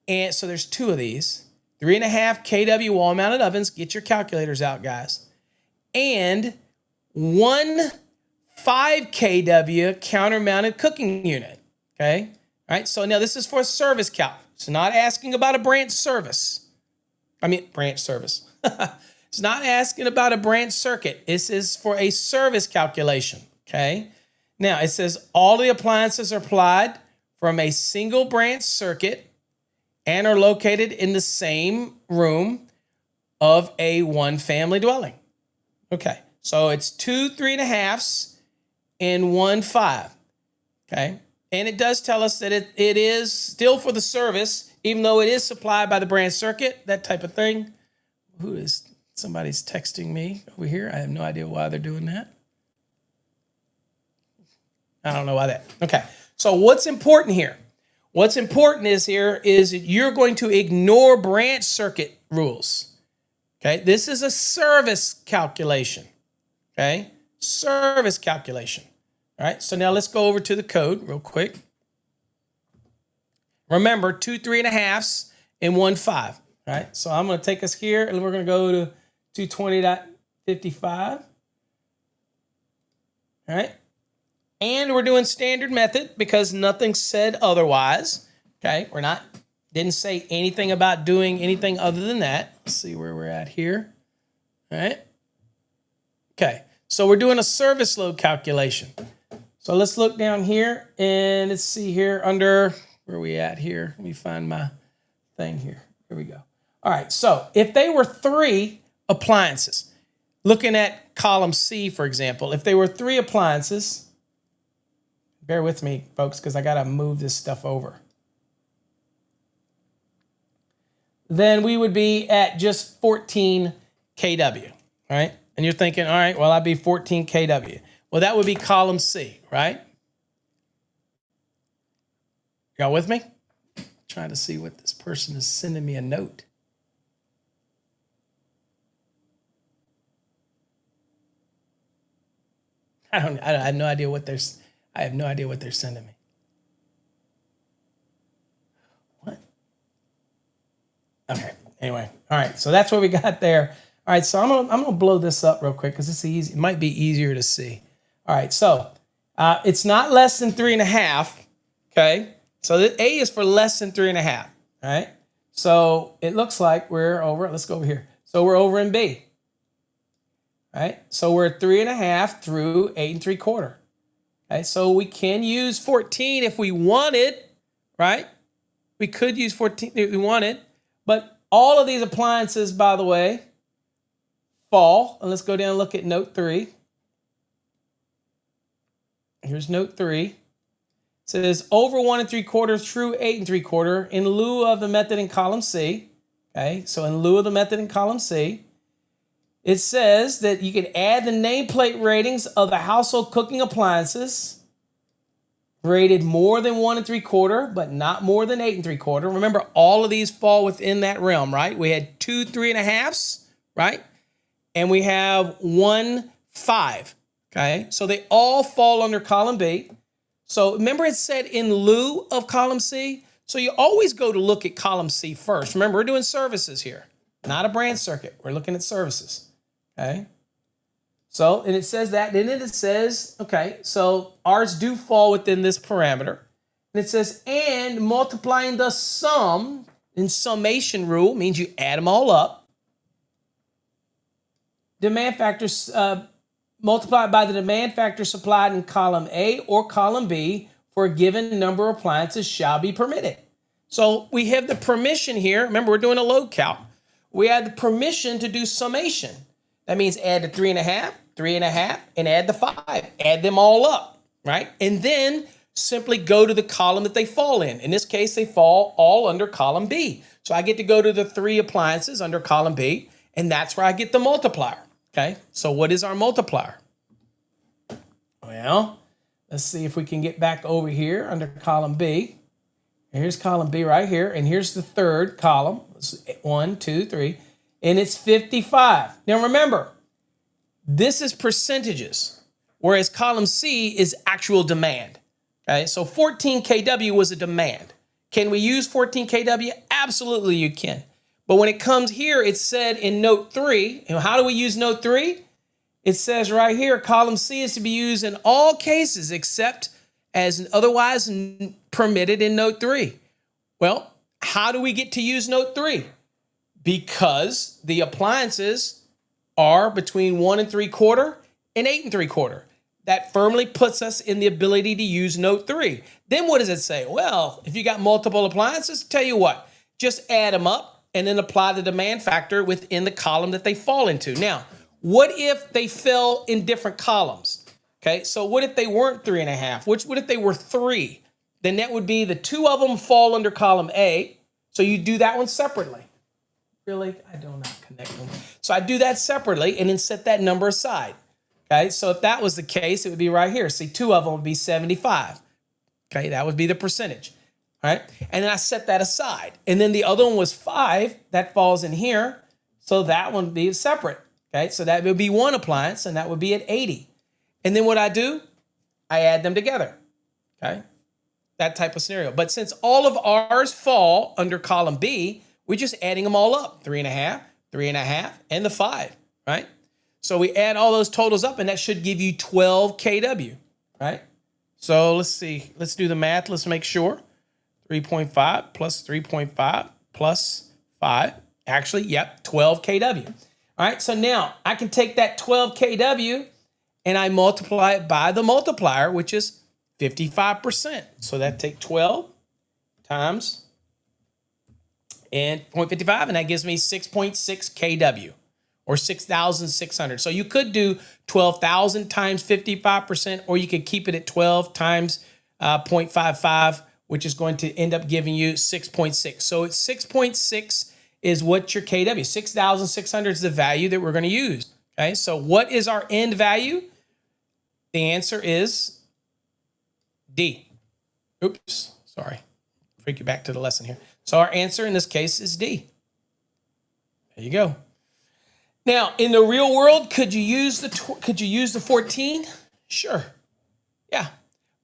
And so there's 2 of these, 3.5 kW wall-mounted ovens. Get your calculators out, guys. And 1 5 kW counter-mounted cooking unit, okay? All right, so now this is for a service calc. It's not asking about a branch service. Branch service. It's not asking about a branch circuit. This is for a service calculation, okay? Now, it says all the appliances are applied from a single branch circuit and are located in the same room of a one-family dwelling. Okay, so it's 2 3.5s and 1 5, okay? And it does tell us that it is still for the service, even though it is supplied by the branch circuit, that type of thing. Somebody's texting me over here. I have no idea why they're doing that. I don't know why that. Okay, so what's important here? What's important is that you're going to ignore branch circuit rules. Okay, this is a service calculation. Okay, service calculation. All right, so now let's go over to the code real quick. Remember, 2 3.5s and 1 5. All right, so I'm going to take us here, and we're going to go to 220.55. All right, and we're doing standard method because nothing said otherwise. Okay, didn't say anything about doing anything other than that. Let's see where we're at here. All right. Okay, so we're doing a service load calculation. So let's look down here and let's see here under, where are we at here? Let me find my thing here. Here we go. All right, so if they were 3 appliances, looking at column C, for example, if they were 3 appliances, bear with me, folks, because I got to move this stuff over. Then we would be at just 14 kW, all right? And you're thinking, all right, well, I'd be 14 kW. Well, that would be column C, right? Y'all with me? Trying to see what this person is sending me a note. I have no idea what they're sending me. What? Okay. Anyway, all right. So that's what we got there. All right. So I'm gonna blow this up real quick because it might be easier to see. All right. So it's not less than 3.5. Okay. So the A is for less than 3.5. All right. So it looks like we're over. Let's go over here. So we're over in B. All right. So we're at 3.5 through 8 3/4. Okay. So we can use 14 if we wanted, right? We could use 14 if we wanted, but all of these appliances, by the way, fall. And let's go down and look at note 3. Here's note 3. It says over 1 3/4 through 8 3/4 in lieu of the method in column C. Okay, so in lieu of the method in column C, it says that you can add the nameplate ratings of the household cooking appliances, rated more than 1 3/4, but not more than 8 3/4. Remember, all of these fall within that realm, right? We had 2 3.5s, right? And we have 1 5. Okay, so they all fall under column B. So remember it said in lieu of column C? So you always go to look at column C first. Remember, we're doing services here, not a branch circuit. We're looking at services. Okay. So, and it says that, then it says, okay, so ours do fall within this parameter. And it says, and multiplying the sum in summation rule means you add them all up. Demand factors multiplied by the demand factor supplied in column A or column B for a given number of appliances shall be permitted. So we have the permission here. Remember, we're doing a load count. We have the permission to do summation. That means add the 3.5, 3.5, and add the 5. Add them all up, right? And then simply go to the column that they fall in. In this case, they fall all under column B. So I get to go to the 3 appliances under column B, and that's where I get the multiplier. Okay, so what is our multiplier? Well, let's see if we can get back over here under column B. Here's column B right here, and here's the third column. 1, 2, 3, and it's 55. Now remember, this is percentages, whereas column C is actual demand. Okay, so 14 kW was a demand. Can we use 14 kW? Absolutely you can. But when it comes here, it said in note 3, and how do we use note 3? It says right here, column C is to be used in all cases except as otherwise permitted in note 3. Well, how do we get to use note 3? Because the appliances are between 1 3/4 and 8 3/4. That firmly puts us in the ability to use note 3. Then what does it say? Well, if you got multiple appliances, tell you what, just add them up and then apply the demand factor within the column that they fall into. Now, what if they fell in different columns? Okay, so what if they weren't 3.5? What if they were 3? Then that would be the 2 of them fall under column A. So you do that one separately. Really? I do not connect them. So I do that separately and then set that number aside. Okay, so if that was the case, it would be right here. See, 2 of them would be 75. Okay, that would be the percentage. All right, and then I set that aside. And then the other one was 5. That falls in here. So that one would be separate. Okay, so that would be 1 appliance, and that would be at 80. And then what I do, I add them together. Okay, that type of scenario. But since all of ours fall under column B, we're just adding them all up. 3.5, 3.5, and the 5, right? So we add all those totals up, and that should give you 12 kW, right? So let's see. Let's do the math. Let's make sure. 3.5 plus 3.5 plus 5. Actually, yep, 12 kW. All right, so now I can take that 12 kW and I multiply it by the multiplier, which is 55%. So that take 12 times and 0.55, and that gives me 6.6 kW or 6,600. So you could do 12,000 times 55%, or you could keep it at 12 times 0.55, which is going to end up giving you 6.6. So it's 6.6 is what your kW, 6,600 is the value that we're going to use. Okay, so what is our end value? The answer is D. Oops, sorry. Freak you back to the lesson here. So our answer in this case is D. There you go. Now, in the real world, could you use the 14? Sure. Yeah.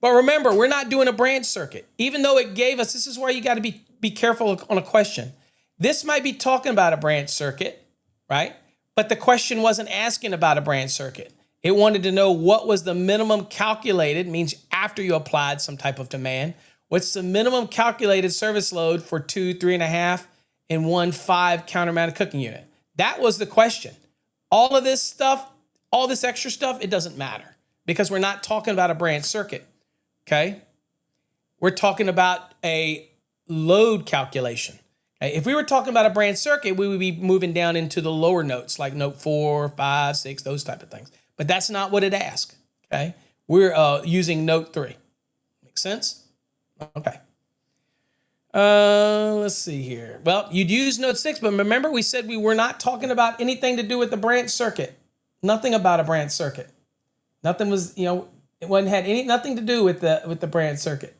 But remember, we're not doing a branch circuit. Even though it gave us, this is why you got to be careful on a question. This might be talking about a branch circuit, right? But the question wasn't asking about a branch circuit. It wanted to know what was the minimum calculated, means after you applied some type of demand. What's the minimum calculated service load for 2 3.5 and 1 5 counter-mounted cooking unit? That was the question. All of this stuff, all this extra stuff, it doesn't matter because we're not talking about a branch circuit. Okay, we're talking about a load calculation. Okay? If we were talking about a branch circuit, we would be moving down into the lower notes, like note 4, 5, 6, those type of things. But that's not what it asks. Okay, we're using note 3. Make sense? Okay. Let's see here. Well, you'd use note 6, but remember we said we were not talking about anything to do with the branch circuit. Nothing about a branch circuit. Nothing was, It wasn't had nothing to do with the branch circuit.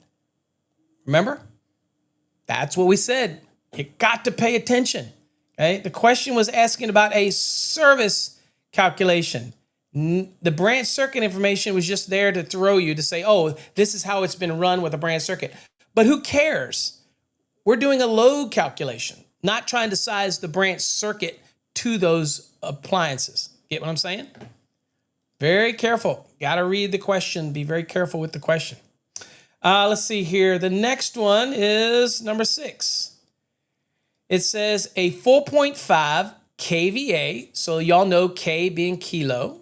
Remember? That's what we said. You got to pay attention. Okay? The question was asking about a service calculation. The branch circuit information was just there to throw you to say, oh, this is how it's been run with a branch circuit. But who cares? We're doing a load calculation, not trying to size the branch circuit to those appliances. Get what I'm saying? Very careful. Got to read the question. Be very careful with the question. Let's see here. The next one is number 6. It says a 4.5 kVA. So y'all know K being kilo.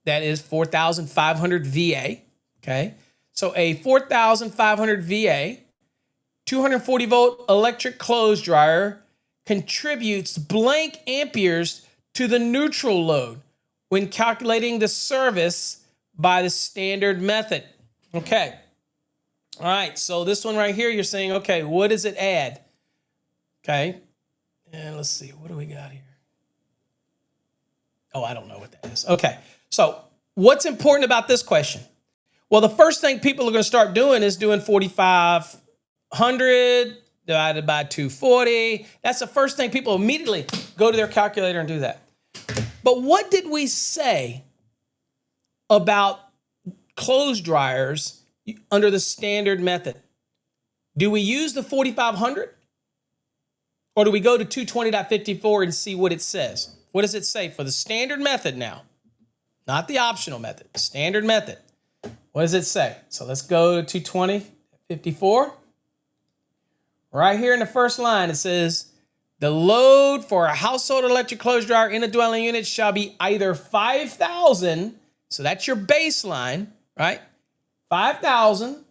That is 4,500 VA. Okay. So a 4,500 VA, 240 volt electric clothes dryer contributes blank amperes to the neutral load when calculating the service by the standard method. Okay. All right. So this one right here, you're saying, okay, what does it add? Okay. And let's see, what do we got here? Oh, I don't know what that is. Okay. So what's important about this question? Well, the first thing people are going to start doing is doing 4,500 divided by 240. That's the first thing people immediately go to their calculator and do that. But what did we say about clothes dryers under the standard method? Do we use the 4,500? Or do we go to 220.54 and see what it says? What does it say for the standard method now? Not the optional method, standard method. What does it say? So let's go to 220.54. Right here in the first line, it says, the load for a household electric clothes dryer in a dwelling unit shall be either 5,000, so that's your baseline, right? 5,000,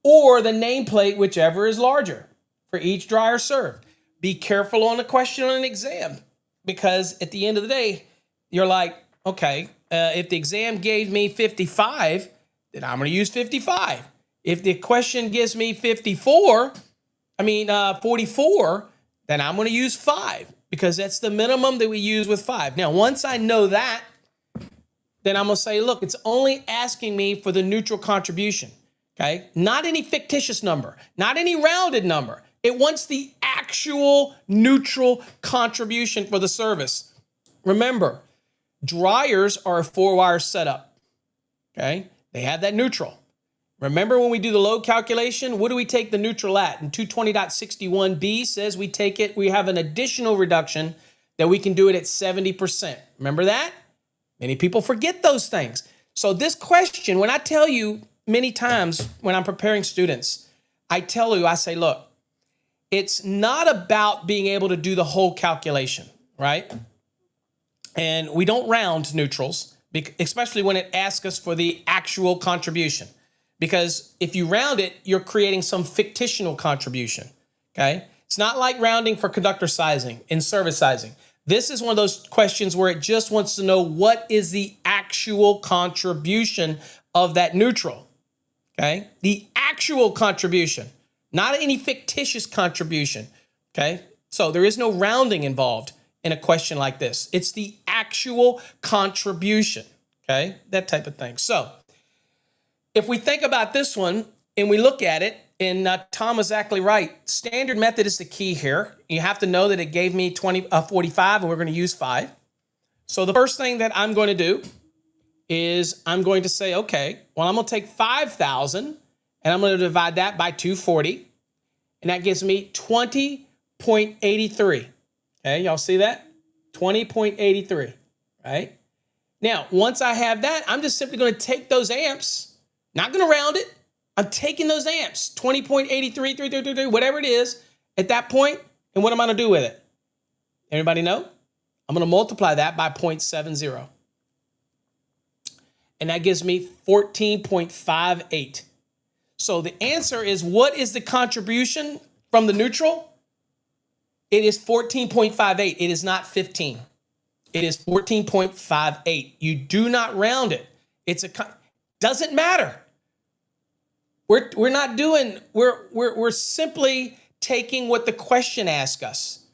or the nameplate, whichever is larger for each dryer served. Be careful on the question on an exam, because at the end of the day, you're like, okay, if the exam gave me 55, then I'm going to use 55. If the question gives me 44, then I'm going to use 5, because that's the minimum that we use with 5. Now, once I know that, then I'm going to say, look, it's only asking me for the neutral contribution, okay? Not any fictitious number, not any rounded number. It wants the actual neutral contribution for the service. Remember, dryers are a 4-wire setup, okay? They have that neutral. Remember when we do the load calculation, what do we take the neutral at? And 220.61b says we have an additional reduction that we can do it at 70%. Remember that? Many people forget those things. So this question, when I tell you many times when I'm preparing students, I say, look, it's not about being able to do the whole calculation, right? And we don't round neutrals, especially when it asks us for the actual contribution. Because if you round it, you're creating some fictional contribution, okay? It's not like rounding for conductor sizing and service sizing. This is one of those questions where it just wants to know what is the actual contribution of that neutral, okay? The actual contribution, not any fictitious contribution, okay? So there is no rounding involved in a question like this. It's the actual contribution, okay? That type of thing. So if we think about this one and we look at it, and Tom was exactly right, standard method is the key here. You have to know that it gave me 45 and we're going to use 5. So the first thing that I'm going to do is I'm going to say, okay, well, I'm going to take 5,000 and I'm going to divide that by 240. And that gives me 20.83. Okay, y'all see that? 20.83, right? Now, once I have that, I'm just simply going to take those amps, not going to round it. I'm taking those amps, 20.83, whatever it is at that point, and what am I going to do with it? Everybody know? I'm going to multiply that by 0.70. And that gives me 14.58. So the answer is, what is the contribution from the neutral? It is 14.58. It is not 15. It is 14.58. You do not round it. Doesn't matter. We're not doing, we're simply taking what the question asks us.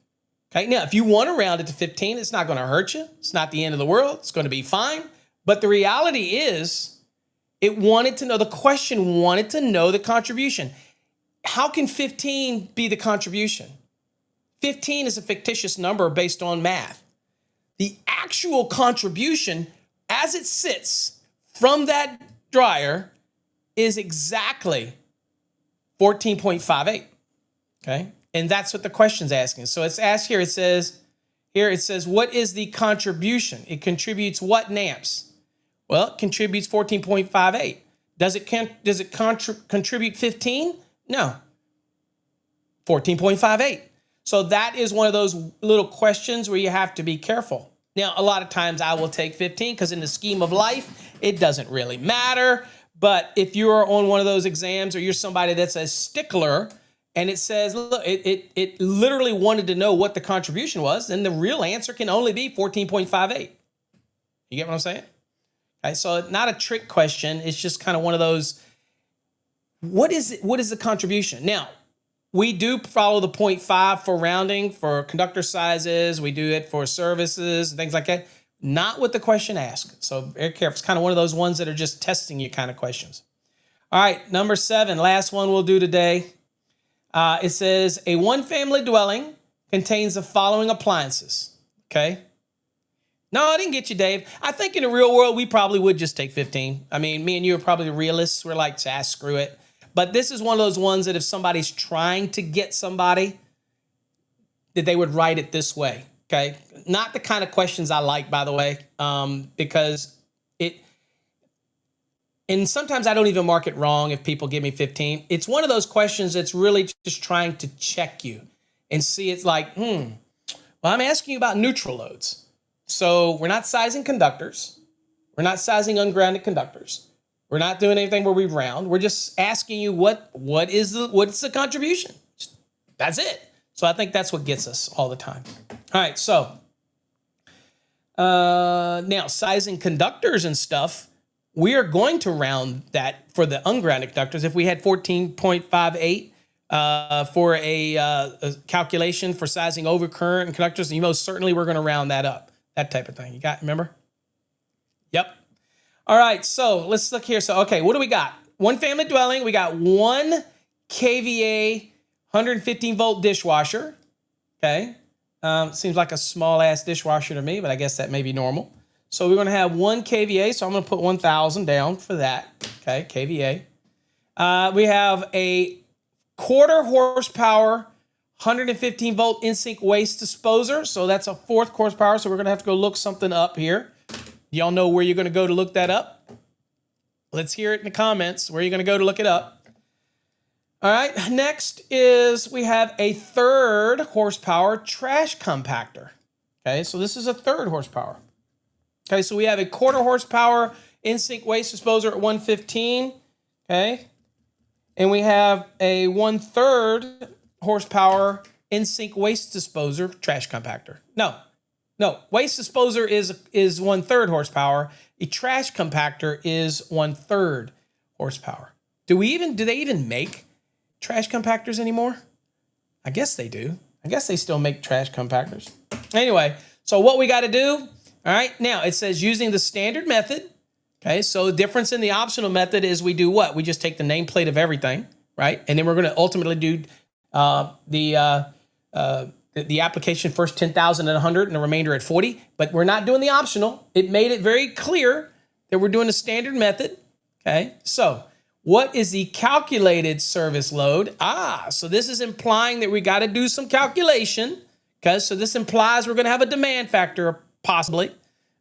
Okay, now if you want to round it to 15, it's not going to hurt you. It's not the end of the world. It's going to be fine. But the reality is It wanted to know, the question wanted to know the contribution. How can 15 be the contribution? 15 is a fictitious number based on math. The actual contribution as it sits from that dryer is exactly 14.58, okay? And that's what the question's asking. So it's asked here, it says, what is the contribution? It contributes what in amps? Well, it contributes 14.58. Does it contribute 15? No, 14.58. So that is one of those little questions where you have to be careful. Now, a lot of times I will take 15 because in the scheme of life, it doesn't really matter. But if you're on one of those exams or you're somebody that's a stickler and it says, look, it literally wanted to know what the contribution was, then the real answer can only be 14.58. You get what I'm saying? Okay, so not a trick question. It's just kind of one of those, what is it? What is the contribution? Now, we do follow the 0.5 for rounding for conductor sizes. We do it for services and things like that. Not what the question asks. So very careful. It's kind of one of those ones that are just testing you kind of questions. All right, number 7, last one we'll do today. It says a one-family dwelling contains the following appliances. Okay. No, I didn't get you, Dave. I think in the real world, we probably would just take 15. I mean, me and you are probably realists. We're like, screw it. But this is one of those ones that if somebody's trying to get somebody, that they would write it this way, okay? Not the kind of questions I like, by the way, because and sometimes I don't even mark it wrong if people give me 15. It's one of those questions that's really just trying to check you and see it's like, well, I'm asking you about neutral loads. So we're not sizing conductors. We're not sizing ungrounded conductors. We're not doing anything where we round. We're just asking you what's the contribution? That's it. So I think that's what gets us all the time. All right, so now sizing conductors and stuff, we are going to round that for the ungrounded conductors. If we had 14.58 for a calculation for sizing overcurrent and conductors, you most certainly we're going to round that up, that type of thing. You got, remember? Yep. All right, so let's look here. So, okay, what do we got? One family dwelling. We got 1 kVA 115-volt dishwasher. Okay. Seems like a small-ass dishwasher to me, but I guess that may be normal. So we're going to have 1 kVA, so I'm going to put 1,000 down for that. Okay, kVA. We have a 1/4 horsepower 115-volt in-sink waste disposer. So that's a 1/4 horsepower, so we're going to have to go look something up here. Y'all know where you're going to go to look that up? Let's hear it in the comments. Where are you going to go to look it up? All right. Next is we have a 1/3 horsepower trash compactor. Okay. So this is a 1/3 horsepower. Okay. So we have a 1/4 horsepower in-sink waste disposer at 115. Okay. And we have a 1/3 horsepower in-sink waste disposer trash compactor. No, waste disposer is 1/3 horsepower. A trash compactor is 1/3 horsepower. Do they even make trash compactors anymore? I guess they do. I guess they still make trash compactors. Anyway, so what we got to do, all right, now it says using the standard method. Okay, so the difference in the optional method is we do what? We just take the nameplate of everything, right? And then we're going to ultimately do the application first 10,000 at 100 and the remainder at 40, but we're not doing the optional. It made it very clear that we're doing the standard method. Okay, so what is the calculated service load? So this is implying that we got to do some calculation. Okay, so this implies we're going to have a demand factor, possibly.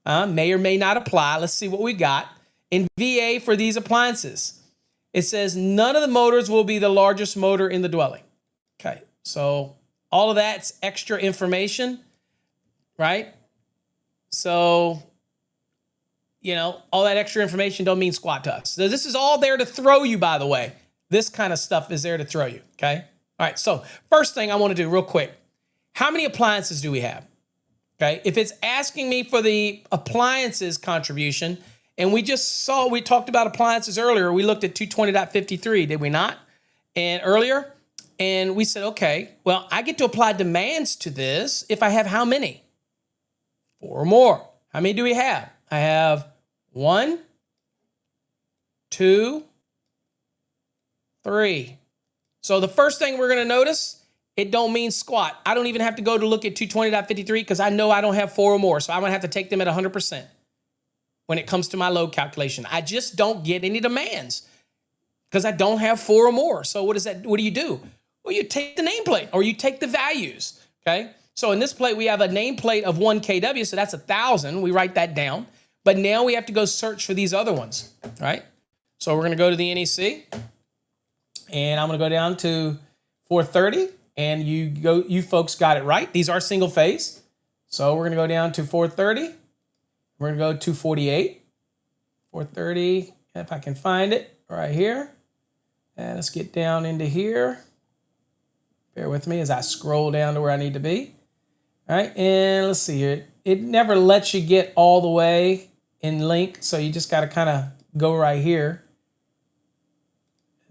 May or may not apply. Let's see what we got. In VA for these appliances, it says none of the motors will be the largest motor in the dwelling. Okay, so all of that's extra information, right? So, all that extra information don't mean squat to us. So this is all there to throw you, by the way. This kind of stuff is there to throw you, okay? All right, so first thing I want to do real quick. How many appliances do we have? Okay, if it's asking me for the appliances contribution, and we talked about appliances earlier. We looked at 220.53, did we not? And earlier, and we said, okay, well, I get to apply demands to this if I have how many? 4 or more. How many do we have? I have 1, 2, 3. So the first thing we're going to notice, it don't mean squat. I don't even have to go to look at 220.53 because I know I don't have 4 or more. So I'm going to have to take them at 100% when it comes to my load calculation. I just don't get any demands because I don't have 4 or more. So what do you do? Well, you take the nameplate or you take the values, okay? So in this plate, we have a nameplate of 1 kW, so that's 1,000. We write that down. But now we have to go search for these other ones, right? So we're going to go to the NEC, and I'm going to go down to 430, and you folks got it right. These are single phase. So we're going to go down to 430. We're going to go to 248. 430, if I can find it, right here. And let's get down into here. Bear with me as I scroll down to where I need to be. All right, and let's see here. It never lets you get all the way in link, so you just got to kind of go right here.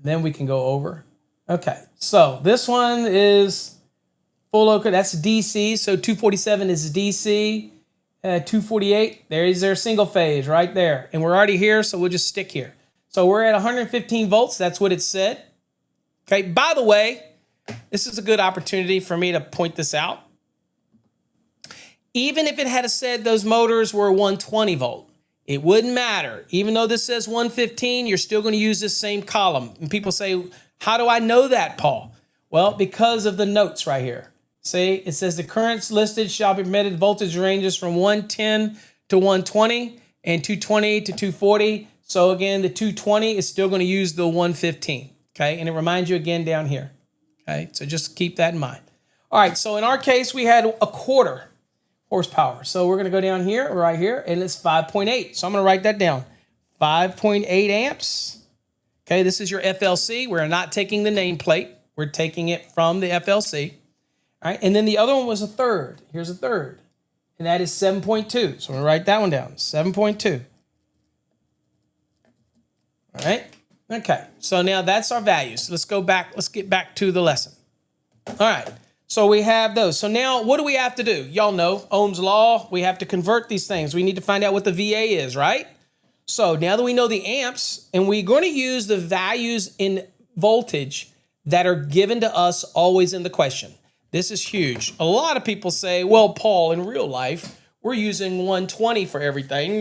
Then we can go over. Okay, so this one is full load. That's DC, so 247 is DC. 248, there's their single phase right there. And we're already here, so we'll just stick here. So we're at 115 volts. That's what it said. Okay, by the way, this is a good opportunity for me to point this out. Even if it had said those motors were 120 volt, it wouldn't matter. Even though this says 115, you're still going to use this same column. And people say, how do I know that, Paul? Well, because of the notes right here. See, it says the currents listed shall be permitted voltage ranges from 110 to 120 and 220 to 240. So again, the 220 is still going to use the 115. Okay, and it reminds you again down here. Okay, so just keep that in mind. All right, so in our case, we had a quarter horsepower. So we're going to go down here, right here, and it's 5.8. So I'm going to write that down. 5.8 amps. Okay, this is your FLC. We're not taking the nameplate. We're taking it from the FLC. All right, and then the other one was a third. Here's a third, and that is 7.2. So I'm going to write that one down, 7.2. All right, okay. So now that's our values. Let's go back. Let's get back to the lesson. All right, so we have those. So now what do we have to do? Y'all know Ohm's law. We have to convert these things. We need to find out what the VA is, right? So now that we know the amps, and we're going to use the values in voltage that are given to us always in the question. This is huge. A lot of people say, well, Paul, in real life, we're using 120 for everything.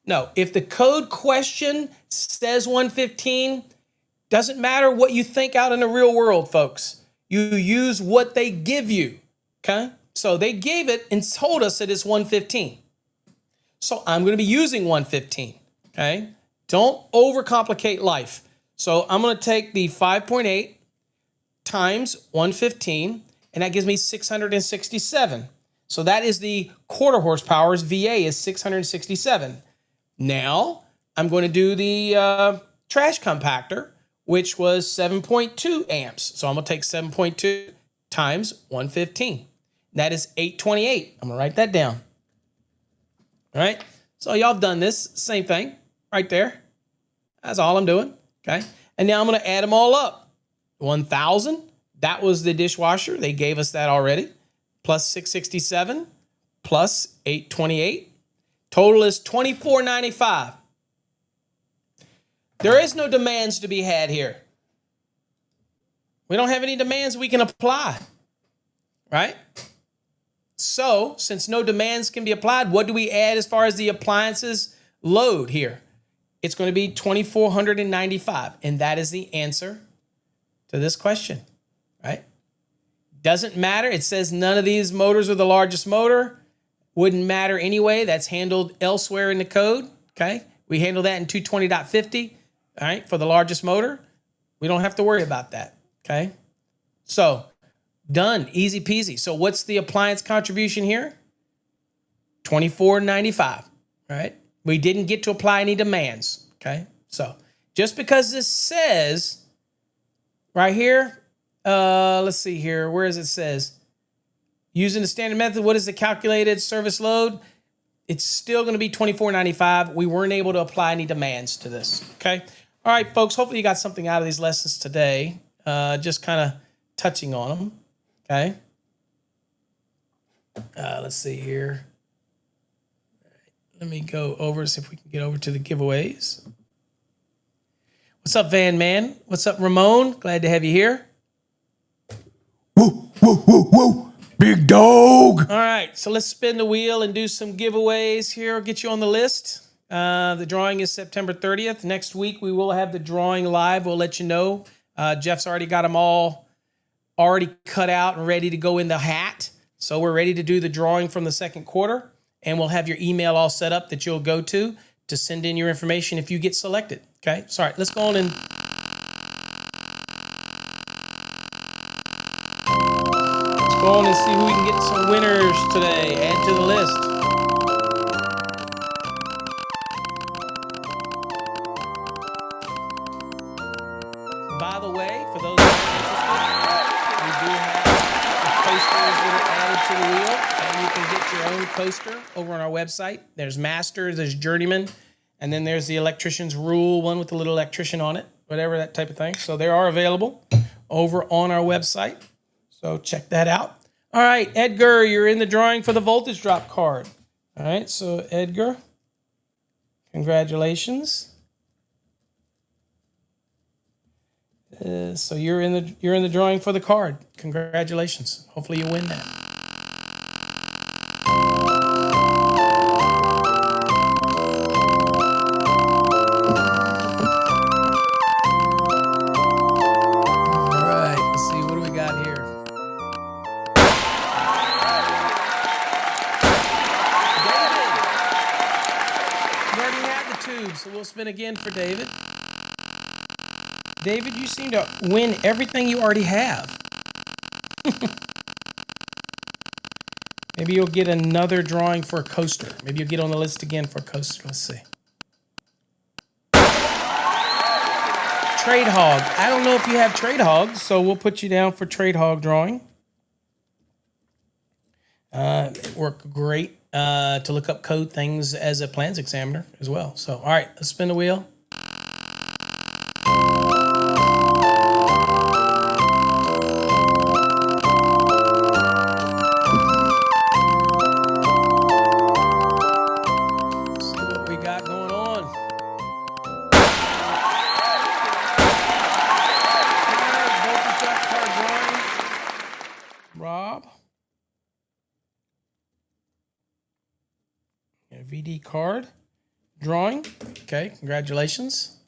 No, if the code question says 115, doesn't matter what you think out in the real world, folks. You use what they give you, okay? So they gave it and told us that it's 115. So I'm going to be using 115, okay? Don't overcomplicate life. So I'm going to take the 5.8 times 115, and that gives me 667. So that is the quarter horsepower's VA is 667. Now I'm going to do the trash compactor, which was 7.2 amps. So I'm going to take 7.2 times 115. That is 828. I'm going to write that down. All right. So y'all have done this same thing right there. That's all I'm doing. Okay. And now I'm going to add them all up. 1,000. That was the dishwasher. They gave us that already. Plus 667 plus 828. Total is 2495. There is no demands to be had here. We don't have any demands we can apply, right? So, since no demands can be applied, what do we add as far as the appliances load here? It's going to be 2,495, and that is the answer to this question, right? Doesn't matter. It says none of these motors are the largest motor. Wouldn't matter anyway. That's handled elsewhere in the code, okay? We handle that in 220.50, all right, for the largest motor. We don't have to worry about that, okay? So, done, easy peasy. So what's the appliance contribution here? $24.95, right? We didn't get to apply any demands, okay? So just because this says right here, let's see here, where does it says? Using the standard method, what is the calculated service load? It's still going to be $24.95. We weren't able to apply any demands to this, okay? All right, folks, hopefully you got something out of these lessons today, just kind of touching on them. Okay. Let's see here. Let me go over, see if we can get over to the giveaways. What's up, Van Man? What's up, Ramon? Glad to have you here. Woo, woo, woo, woo. Big dog. All right, so let's spin the wheel and do some giveaways here. I'll get you on the list. The drawing is September 30th. Next week, we will have the drawing live. We'll let you know. Jeff's already got them all already cut out and ready to go in the hat. So we're ready to do the drawing from the second quarter. And we'll have your email all set up that you'll go to send in your information if you get selected. Okay, sorry, let's go on and see who we can get some winners today. Add to the list. By the way, for those that are interested, we do have the coasters that are added to the wheel, and you can get your own coaster over on our website. There's Masters, there's Journeyman, and then there's the Electrician's Rule, one with the little electrician on it, whatever, that type of thing. So they are available over on our website. So check that out. All right, Edgar, you're in the drawing for the voltage drop card. All right, so Edgar, congratulations. So you're in the drawing for the card. Congratulations. Hopefully you win that. All right, let's see, what do we got here? David, you already have the tube, so we'll spin again for David. David, you seem to win everything you already have. Maybe you'll get another drawing for a coaster. Maybe you'll get on the list again for a coaster. Let's see. Trade Hog. I don't know if you have Trade Hog, so we'll put you down for Trade Hog drawing. Work great to look up code things as a plans examiner as well. So, all right, let's spin the wheel. Rob. A VD card drawing. Okay, congratulations.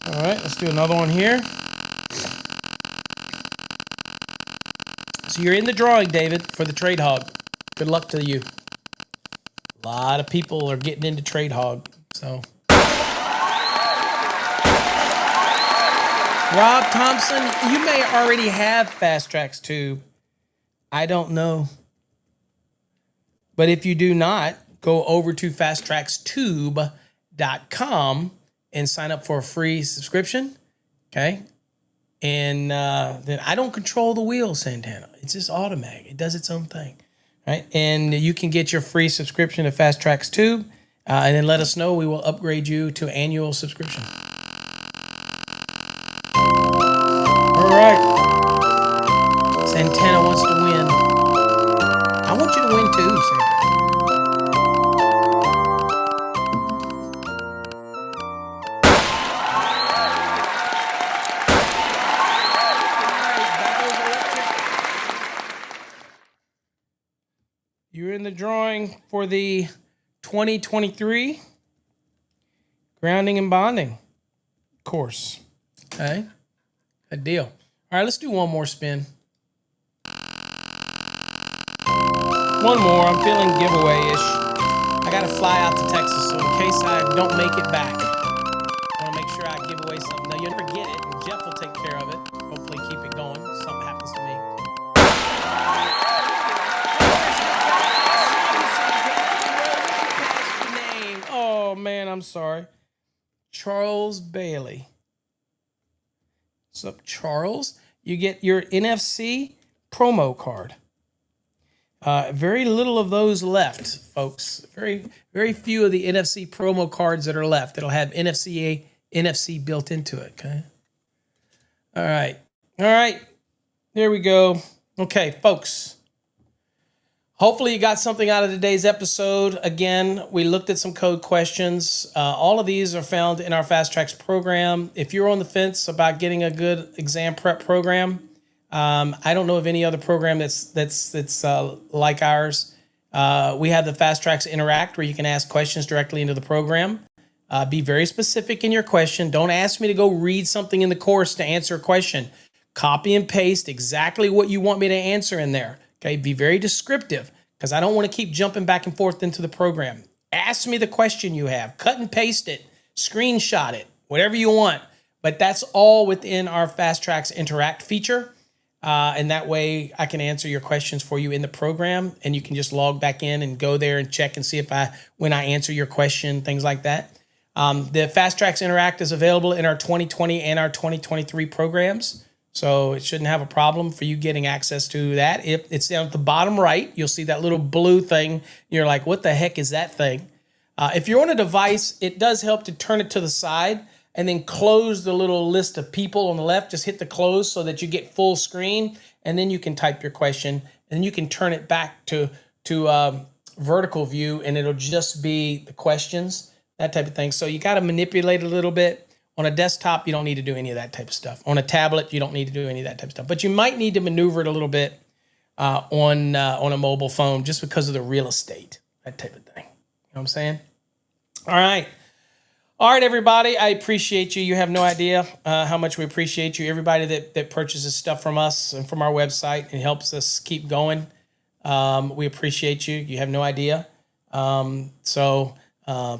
All right, let's do another one here. So you're in the drawing, David, for the Trade Hog. Good luck to you. A lot of people are getting into Trade Hog, so. Rob Thompson, you may already have Fast Tracks Tube. I don't know. But if you do not, go over to fasttrackstube.com and sign up for a free subscription. Okay? And then I don't control the wheel, Santana. It's just automatic. It does its own thing. Right? And you can get your free subscription to Fast Tracks Tube. And then let us know. We will upgrade you to annual subscription. All right. Santana wants to win. I want you to win too, Santana. You're in the drawing for the 2023 grounding and bonding course. Okay. Good deal. All right, let's do one more spin. One more. I'm feeling giveaway-ish. I got to fly out to Texas, so in case I don't make it back, I want to make sure I give away something. Now, you'll never get it, and Jeff will take care of it. Hopefully keep it going. Something happens to me. Oh, man, I'm sorry. Charles Bailey. What's up, Charles? You get your NFC promo card. Very little of those left, folks. Very, very few of the NFC promo cards that are left. It'll have NFC built into it, okay? All right. All right. There we go. Okay, folks. Hopefully you got something out of today's episode. Again, we looked at some code questions. All of these are found in our Fast Tracks program. If you're on the fence about getting a good exam prep program, I don't know of any other program that's like ours. We have the Fast Tracks Interact where you can ask questions directly into the program. Be very specific in your question. Don't ask me to go read something in the course to answer a question. Copy and paste exactly what you want me to answer in there. Okay, be very descriptive because I don't want to keep jumping back and forth into the program. Ask me the question you have. Cut and paste it. Screenshot it. Whatever you want. But that's all within our Fast Tracks Interact feature. And that way I can answer your questions for you in the program. And you can just log back in and go there and check and see if when I answer your question, things like that. The Fast Tracks Interact is available in our 2020 and our 2023 programs. So it shouldn't have a problem for you getting access to that. If it's down at the bottom right, you'll see that little blue thing. You're like, what the heck is that thing? If you're on a device, it does help to turn it to the side and then close the little list of people on the left. Just hit the close so that you get full screen, and then you can type your question, and then you can turn it back to vertical view, and it'll just be the questions, that type of thing. So you got to manipulate it a little bit. On a desktop, you don't need to do any of that type of stuff. On a tablet, you don't need to do any of that type of stuff. But you might need to maneuver it a little bit on a mobile phone just because of the real estate, that type of thing. You know what I'm saying? All right. All right, everybody. I appreciate you. You have no idea how much we appreciate you. Everybody that purchases stuff from us and from our website and helps us keep going. We appreciate you. You have no idea.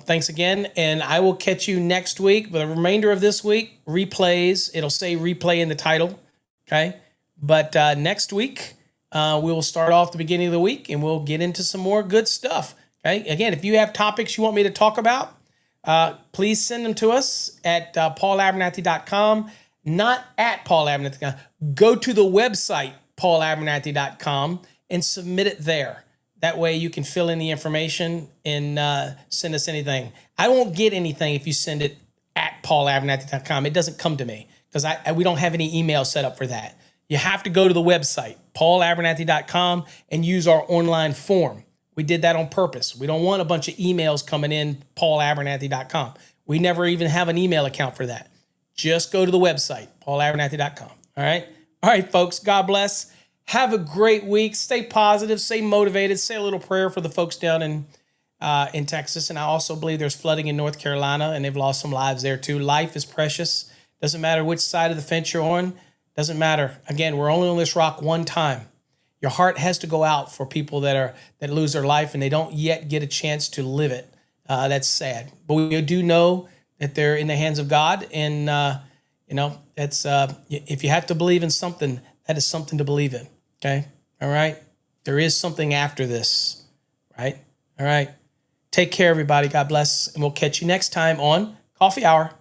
Thanks again, and I will catch you next week. For the remainder of this week, replays. It'll say replay in the title, okay? But next week, we will start off the beginning of the week, and we'll get into some more good stuff, okay? Again, if you have topics you want me to talk about, please send them to us at paulabernathy.com, not at paulabernathy.com. Go to the website, paulabernathy.com, and submit it there. That way you can fill in the information and send us anything. I won't get anything if you send it at paulabernathy.com. It doesn't come to me because we don't have any email set up for that. You have to go to the website, paulabernathy.com, and use our online form. We did that on purpose. We don't want a bunch of emails coming in, paulabernathy.com. We never even have an email account for that. Just go to the website, paulabernathy.com. All right? All right, folks. God bless. Have a great week. Stay positive. Stay motivated. Say a little prayer for the folks down in Texas. And I also believe there's flooding in North Carolina, and they've lost some lives there too. Life is precious. Doesn't matter which side of the fence you're on. Doesn't matter. Again, we're only on this rock one time. Your heart has to go out for people that lose their life and they don't yet get a chance to live it. That's sad. But we do know that they're in the hands of God, and that's if you have to believe in something, that is something to believe in. Okay. All right. There is something after this. Right. All right. Take care, everybody. God bless. And we'll catch you next time on Coffee Hour.